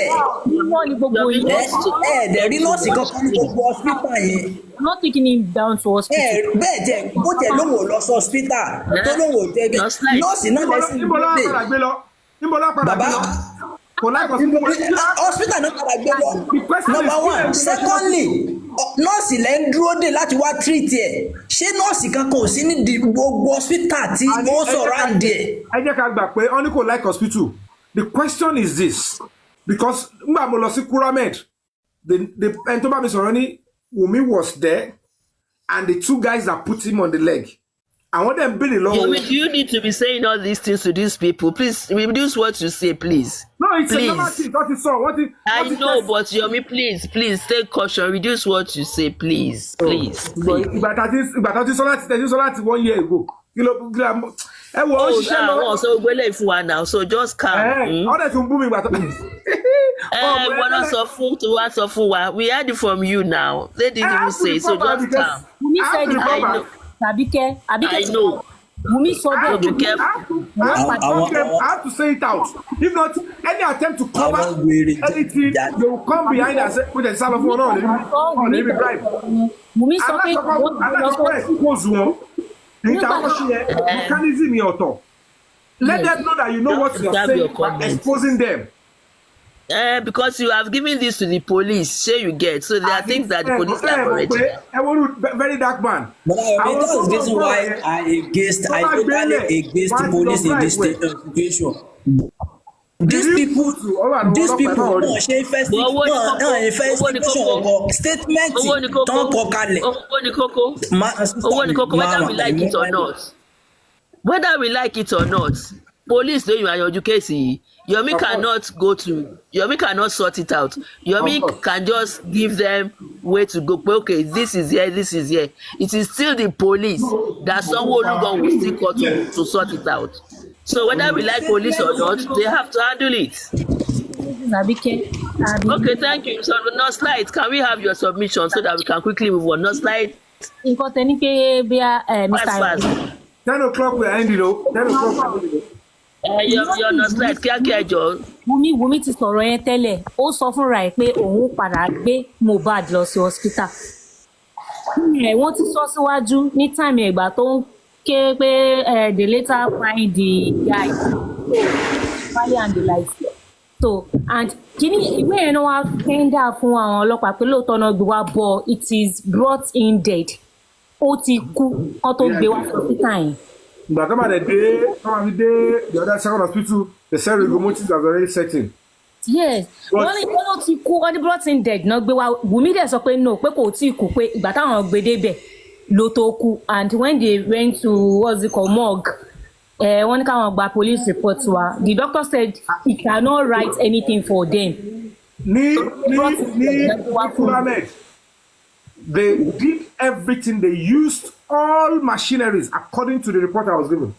S11: ẹ̀ dẹ̀ rí nọ́ọ̀sì kankan ní gbogbo hospital yẹn.
S12: Not taking him down to hospital.
S11: bẹ́ẹ̀ jẹ́ bó jẹ́ lóhùn ò lọ sí hospital tó lóhùn ò jẹ́ nọ́ọ̀sì náà lẹ́sìn
S1: níbo
S11: bàbá hospital náà padà gbé lọ number one secondly nọ́ọ̀sì lẹ́ ń dúró dè láti wá treat ẹ̀ ṣé nọ́ọ̀sì kankan ò sí ní gbogbo hospital tí ó sọ̀rọ̀ àǹdí ẹ̀.
S1: ẹ jẹ́ ká gbà pé ọ́n ní kò like hospital the question is this because ngbà mo lọ sí Kuramed ẹni tó bá mi sọ̀rọ̀ ní Wunmi was there and the two guys that put him on the leg. I want them building long.
S2: Yomi, do you need to be saying all these things to these people? Please reduce what you say, please.
S1: No, it's a normal thing. What is so?
S2: I know, but Yomi, please take caution. Reduce what you say, please.
S1: But that is so 1 year ago.
S2: So we're for one now. So just calm.
S1: All that booming, but
S2: we heard it from you now. They didn't even say so. Just calm. I know.
S12: Wunmi so
S2: be careful.
S1: I have to say it out. If not, any attempt to cover anything, they will come behind and say, "Put a salve on all." Let me drive.
S12: Wunmi so be
S1: mechanism in auto. Let them know that you know what you are saying by exposing them.
S2: Because you have given this to the police, sure you get. So there are things that the police have already.
S1: I want to very dark man.
S11: But that's the reason why I totally against the police in this situation. These people no ṣe investigation or statement don kọ kalẹ̀.
S2: Owó ni kókó whether we like it or not. Whether we like it or not, police don yan your case yìí. Yomi cannot sort it out. Yomi can just give them way to go. Okay, this is here. It is still the police that Sanwo-Olugan will still call to sort it out. So whether we like police or not, they have to handle it. Okay, thank you. So no slide. Can we have your submission so that we can quickly move on? No slide.
S12: Mr.
S1: 10 o'clock we are ending. 10 o'clock.
S2: You're not slide. Kíákíá jọ.
S12: Wunmi ti sọ̀rọ̀ yẹn tẹ́lẹ̀. Ó sọ fúnra ẹ̀ pé òun padà gbé Mohbad lọ sí hospital. Wọ́n ti sọ síwájú ní táìmì ìgbà tó They later find the guy, Valley and the light. So, and kini ìwé yẹn náà wá tender fún àwọn ọlọ́pàá pé lóòótọ́ náà gbé wá bọ̀ it is brought in dead. Ó ti kú kán tó gbé wá hospital yẹn.
S1: But come on the day, the other second hospital, the cell remotives are already setting.
S12: Yes, wọ́n ní wọ́n ti kú wọ́n ní brought in dead náà gbé wá Wùmí dẹ̀ sọ pé no pé kò tí ì kú pé ìgbà táwọn gbé débẹ̀ ló tó kú and when they went to what's it called morgue wọ́n ní káwọn gba police report wa the doctor said he cannot write anything for them.
S1: Ní Fulamed, they did everything, they used all machineries according to the report I was given.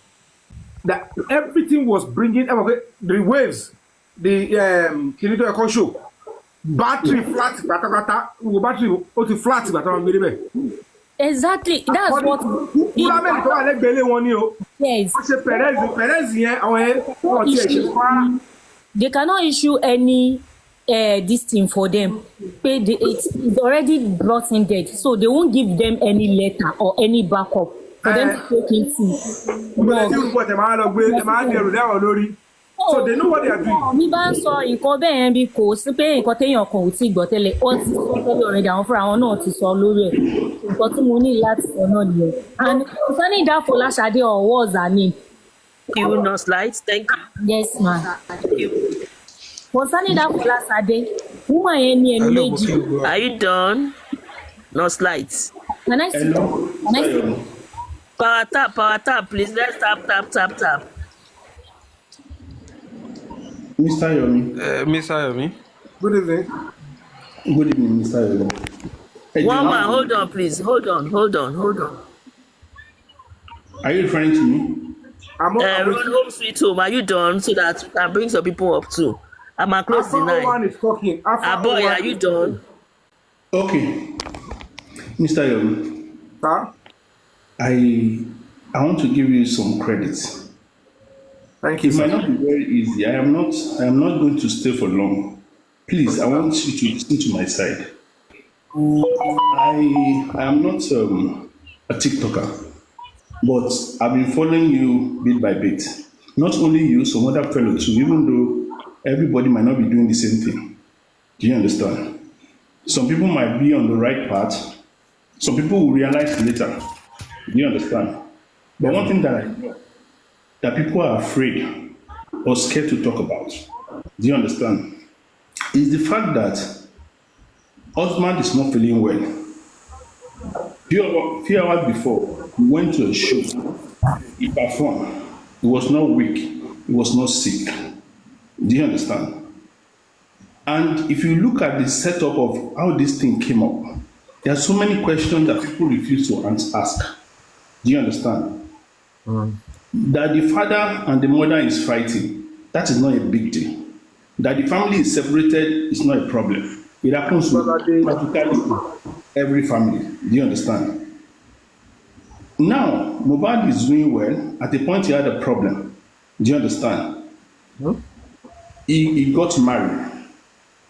S1: That everything was bringing the waves, the Kinito Eko show, battery flat, battery flat,
S12: exactly, that's what. Yes. They cannot issue any this thing for them. It's already brought in dead, so they won't give them any letter or any backup for them to take into.
S1: So they know what they are doing.
S12: Mi bá ń sọ nǹkan bẹ́ẹ̀ yẹn bí kò sí pé nǹkan téèyàn kan ò tí gbọ́ tẹ́lẹ̀ ó ti sọ tẹ́lẹ̀ ọ̀rẹ́dẹ̀ àwọn fúnra wọn náà ti sọ lórí ẹ̀ nǹkan tí mo ní láti sọ náà nìyẹn. And concerning that Folashade or what's her name?
S2: You no slides, thank you.
S12: Yes ma'am. Concerning that Folashade, woman yẹn ní ẹni méjì.
S2: Are you done? No slides.
S12: Can I see? Can I see?
S2: Power tap, please. Let's tap.
S14: Mr. Yomi.
S15: Mr. Yomi.
S1: Good evening.
S14: Good evening, Mr. Yomi.
S2: One man, hold on, please. Hold on.
S14: Are you referring to me?
S2: Run home sweet home. Are you done so that I can bring some people up too? I'm a close to 9.
S1: One is talking.
S2: Boy, are you done?
S14: Okay. Mr. Yomi.
S1: Sir?
S14: I want to give you some credit.
S1: Thank you.
S14: It might not be very easy. I am not going to stay for long. Please, I want you to listen to my side. I am not a TikToker, but I've been following you bit by bit. Not only you, some other fellow too, even though everybody might not be doing the same thing. Do you understand? Some people might be on the right path. Some people will realize later. Do you understand? But one thing that I know, that people are afraid or scared to talk about, do you understand, is the fact that husband is not feeling well. Few hours before, he went to a show, he performed, he was not weak, he was not sick. Do you understand? And if you look at the setup of how this thing came up, there are so many questions that people refuse to ask. Do you understand? That the father and the mother is fighting, that is not a big deal. That the family is separated is not a problem. It happens to practically every family. Do you understand? Now, Mohbad is doing well. At the point he had a problem. Do you understand? He got married.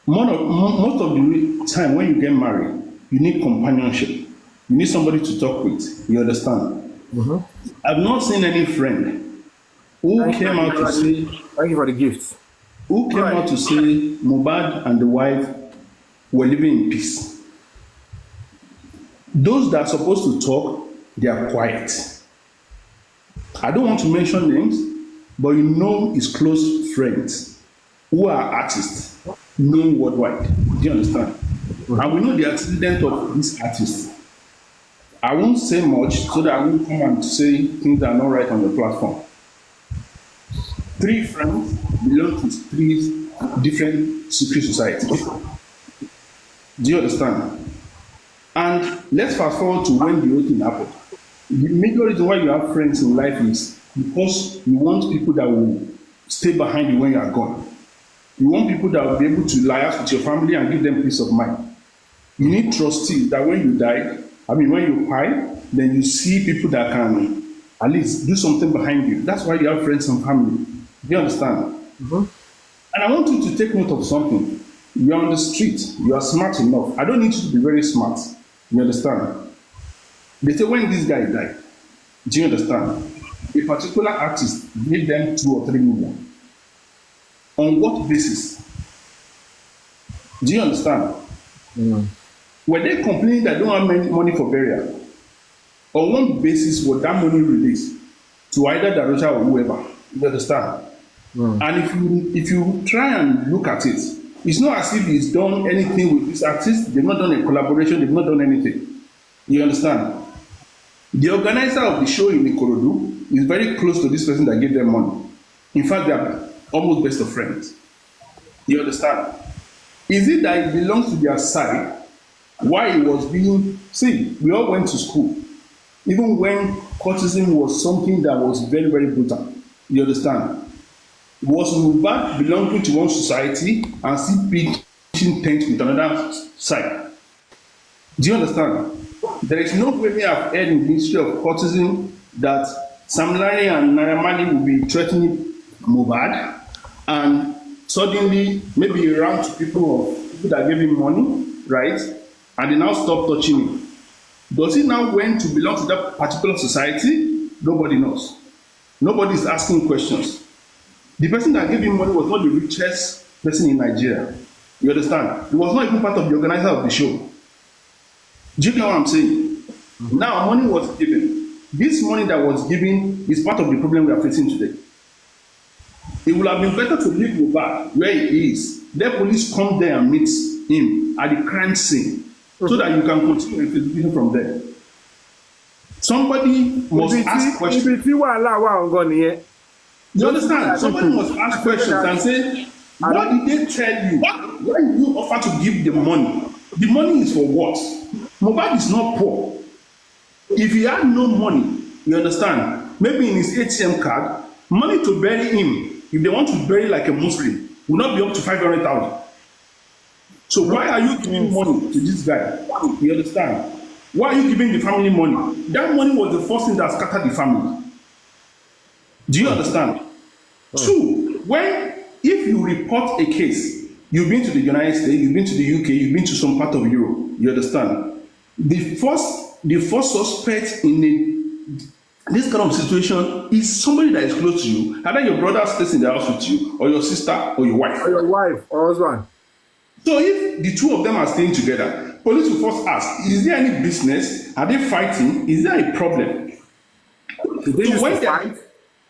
S14: Most of the time when you get married, you need companionship. You need somebody to talk with. You understand? I've not seen any friend who came out to say,
S1: thank you for the gifts.
S14: Who came out to say Mohbad and the wife were living in peace. Those that are supposed to talk, they are quiet. I don't want to mention names, but you know his close friends who are artists, known worldwide. Do you understand? And we know the accident of this artist. I won't say much so that I won't come and say things that are not right on the platform. 3 friends belong to 3 different secret societies. Do you understand? And let's fast forward to when the whole thing happened. The major reason why you have friends in life is because you want people that will stay behind you when you are gone. You want people that will be able to liaise with your family and give them peace of mind. You need trustees that when you die, when you die, then you see people that can at least do something behind you. That's why you have friends and family. Do you understand? And I want you to take note of something. You are on the street. You are smart enough. I don't need you to be very smart. You understand? They say when this guy died, Do you understand? A particular artist gave them 2 or 3 million. On what basis? Do you understand? Were they complaining that they don't have money for burial? On what basis was that money released to either Darusha or whoever? You understand? And if you try and look at it, it's not as if he's done anything with this artist. They've not done a collaboration. They've not done anything. You understand? The organizer of the show in Ikorodu is very close to this person that gave them money. In fact, they are almost best of friends. You understand? Is it that it belongs to their side? Why it was being... See, we all went to school. Even when courtesan was something that was very, very brutal. You understand? Was Mohbad belonging to one society and still pitching tent with another side? Do you understand? There is no way we have heard in the history of courtesan that Sam Larry and Naira Marley will be threatening Mohbad and suddenly maybe around to people that gave him money, right? And they now stop touching him. Does he now went to belong to that particular society? Nobody knows. Nobody is asking questions. The person that gave him money was not the richest person in Nigeria. You understand? He was not even part of the organizer of the show. Do you know what I'm saying? Now, money was given. This money that was given is part of the problem we are facing today. It would have been better to leave Mohbad where he is. Let police come there and meet him at the crime scene so that you can continue investigation from there. Somebody must ask questions. You understand? Somebody must ask questions and say, what did they tell you? Why did you offer to give the money? The money is for what? Mohbad is not poor. If he had no money, you understand, maybe in his ATM card, money to bury him, if they want to bury like a Muslim, will not be up to 500,000. So why are you giving money to this guy? You understand? Why are you giving the family money? That money was the first thing that scattered the family. Do you understand? Two, if you report a case, you've been to the United States, you've been to the UK, you've been to some part of Europe, you understand? The first suspect in this kind of situation is somebody that is close to you. Either your brother stays in the house with you, or your sister, or your wife.
S1: Or your wife, or husband.
S14: So if the two of them are staying together, police will first ask, is there any business? Are they fighting? Is there a problem?
S1: Did they fight?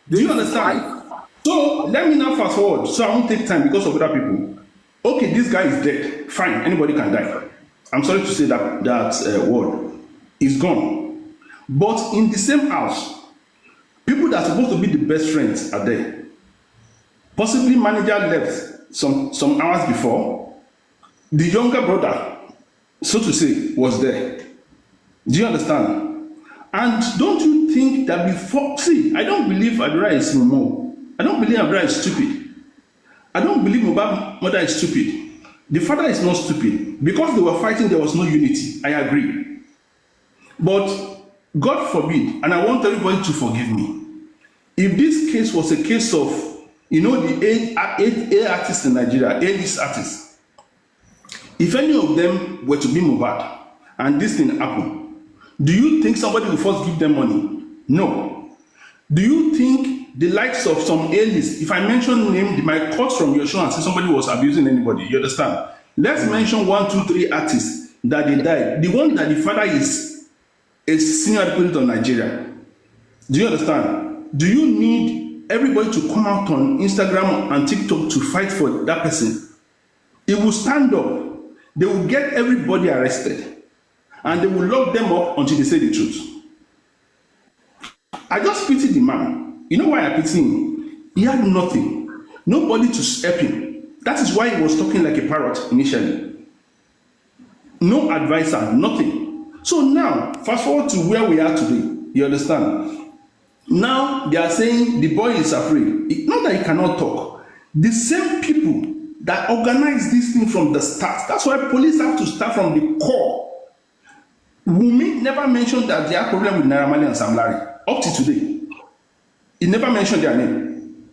S14: Do you understand? So let me now fast forward, so I won't take time because of other people. Okay, this guy is dead. Fine, anybody can die. I'm sorry to say that word. He's gone. But in the same house, people that are supposed to be the best friends are there. Possibly manager left some hours before. The younger brother, so to say, was there. Do you understand? And don't you think that before... See, I don't believe Adura is Momo. I don't believe Adura is stupid. I don't believe Mohbad's mother is stupid. The father is not stupid. Because they were fighting, there was no unity. I agree. But God forbid, and I want everybody to forgive me, if this case was a case of, the A artists in Nigeria, A-list artists, if any of them were to be Mohbad and this thing happened, do you think somebody will first give them money? No. Do you think the likes of some A-list, if I mention name, they might cut from your show and say somebody was abusing anybody? You understand? Let's mention 1, 2, 3 artists that they died. The one that the father is a senior advocate of Nigeria. Do you understand? Do you need everybody to come out on Instagram and TikTok to fight for that person? It will stand up. They will get everybody arrested. And they will lock them up until they say the truth. I just pity the man. You know why I pity him? He had nothing. Nobody to help him. That is why he was talking like a parrot initially. No advisor, nothing. So now, fast forward to where we are today. You understand? Now they are saying the boy is afraid. Not that he cannot talk. The same people that organize this thing from the start. That's why police have to start from the core. Wumi never mentioned that they have problem with Naira Marley and Sam Larry up to today. He never mentioned their name.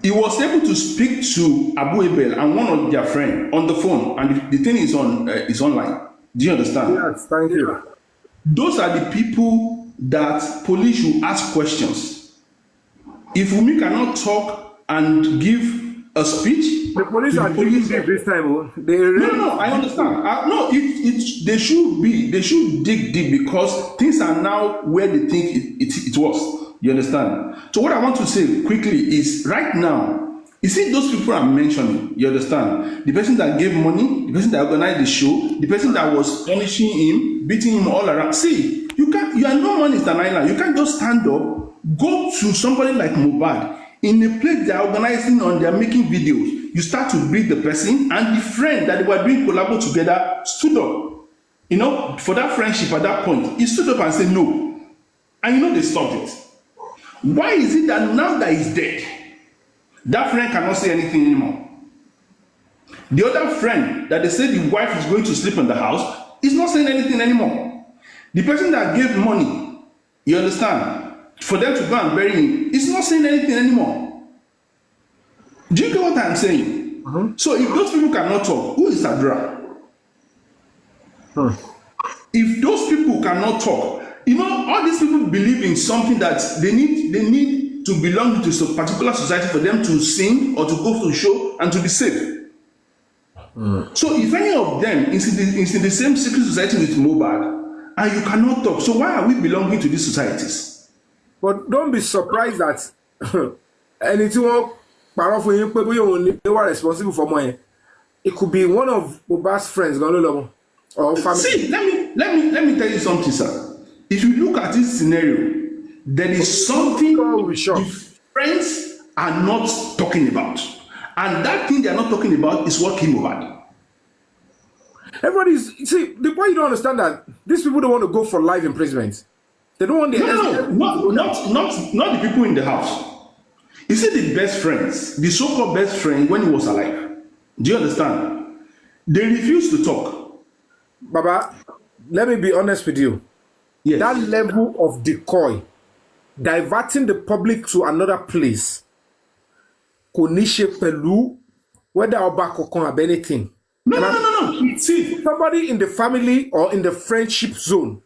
S14: He was able to speak to Abu Ebel and one of their friends on the phone, and the thing is online. Do you understand?
S1: Yes, thank you.
S14: Those are the people that police should ask questions. If Wunmi cannot talk and give a speech,
S1: the police are digging deep this time.
S14: No, I understand. They should dig deep because things are now where they think it was. You understand? So what I want to say quickly is right now, you see those people I'm mentioning, you understand? The person that gave money, the person that organized the show, the person that was punishing him, beating him all around. See, you are no one is an island. You can't just stand up, go to somebody like Mohbad in a place they are organizing on, they are making videos. You start to beat the person, and the friend that they were doing collabo together stood up. You know, for that friendship at that point, he stood up and said no. And you know they stopped it. Why is it that now that he's dead, that friend cannot say anything anymore? The other friend that they said the wife is going to sleep in the house is not saying anything anymore. The person that gave money, you understand, for them to go and bury him, is not saying anything anymore. Do you get what I'm saying? So if those people cannot talk, who is Adra? If those people cannot talk, you know, all these people believe in something that they need to belong to a particular society for them to sing or to go to the show and to be safe. So if any of them is in the same secret society with Mohbad and you cannot talk, so why are we belonging to these societies?
S1: But don't be surprised that anything powerful they were responsible for money. It could be one of Mohbad's friends, or family.
S14: See, let me tell you something, sir. If you look at this scenario, there is something the friends are not talking about. And that thing they are not talking about is what came over.
S1: See, the point you don't understand that these people don't want to go for life imprisonment. They don't want
S14: not the people in the house. You see the best friends, the so-called best friend when he was alive. Do you understand? They refuse to talk.
S1: Baba, let me be honest with you.
S14: Yes.
S1: That level of decoy, diverting the public to another place, Konishe Pelu, whether Oba Kokon or anything.
S14: No.
S1: See, somebody in the family or in the friendship zone.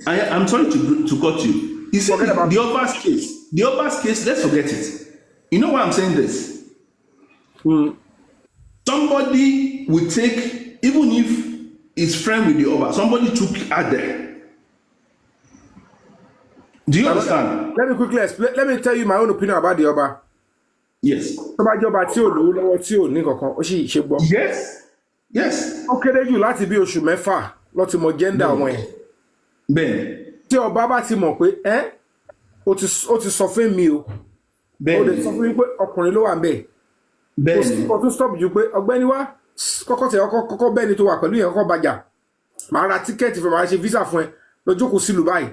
S14: I'm sorry to cut you. You see, the Oba's case, let's forget it. You know why I'm saying this? Somebody will take, even if it's friend with the Oba, somebody took her there. Do you understand?
S1: Let me quickly explain. Let me tell you my own opinion about the Oba.
S14: Yes. Yes.
S1: Okay, then you láti bí oṣù mẹ́fà ló ti mọ gender wọn ẹ̀.
S14: Bẹ́ẹ̀.
S1: Tí Ọba bá ti mọ̀ pé ó ti sọ fún mi o. Bẹ́ẹ̀. Ó lè sọ fún mi pé ọkùnrin ló wà ńbẹ̀. Bẹ́ẹ̀. Ó tún stop ju pé ọ̀gbẹ́ni wá kọ́kọ́ bẹ́ni tó wà pẹ̀lú yẹn kọ́kọ́ bàjà. Màá ra tíkẹ́ẹ̀tì fún màá ṣe visa fún ẹ lọ jókòó sílùú báyìí.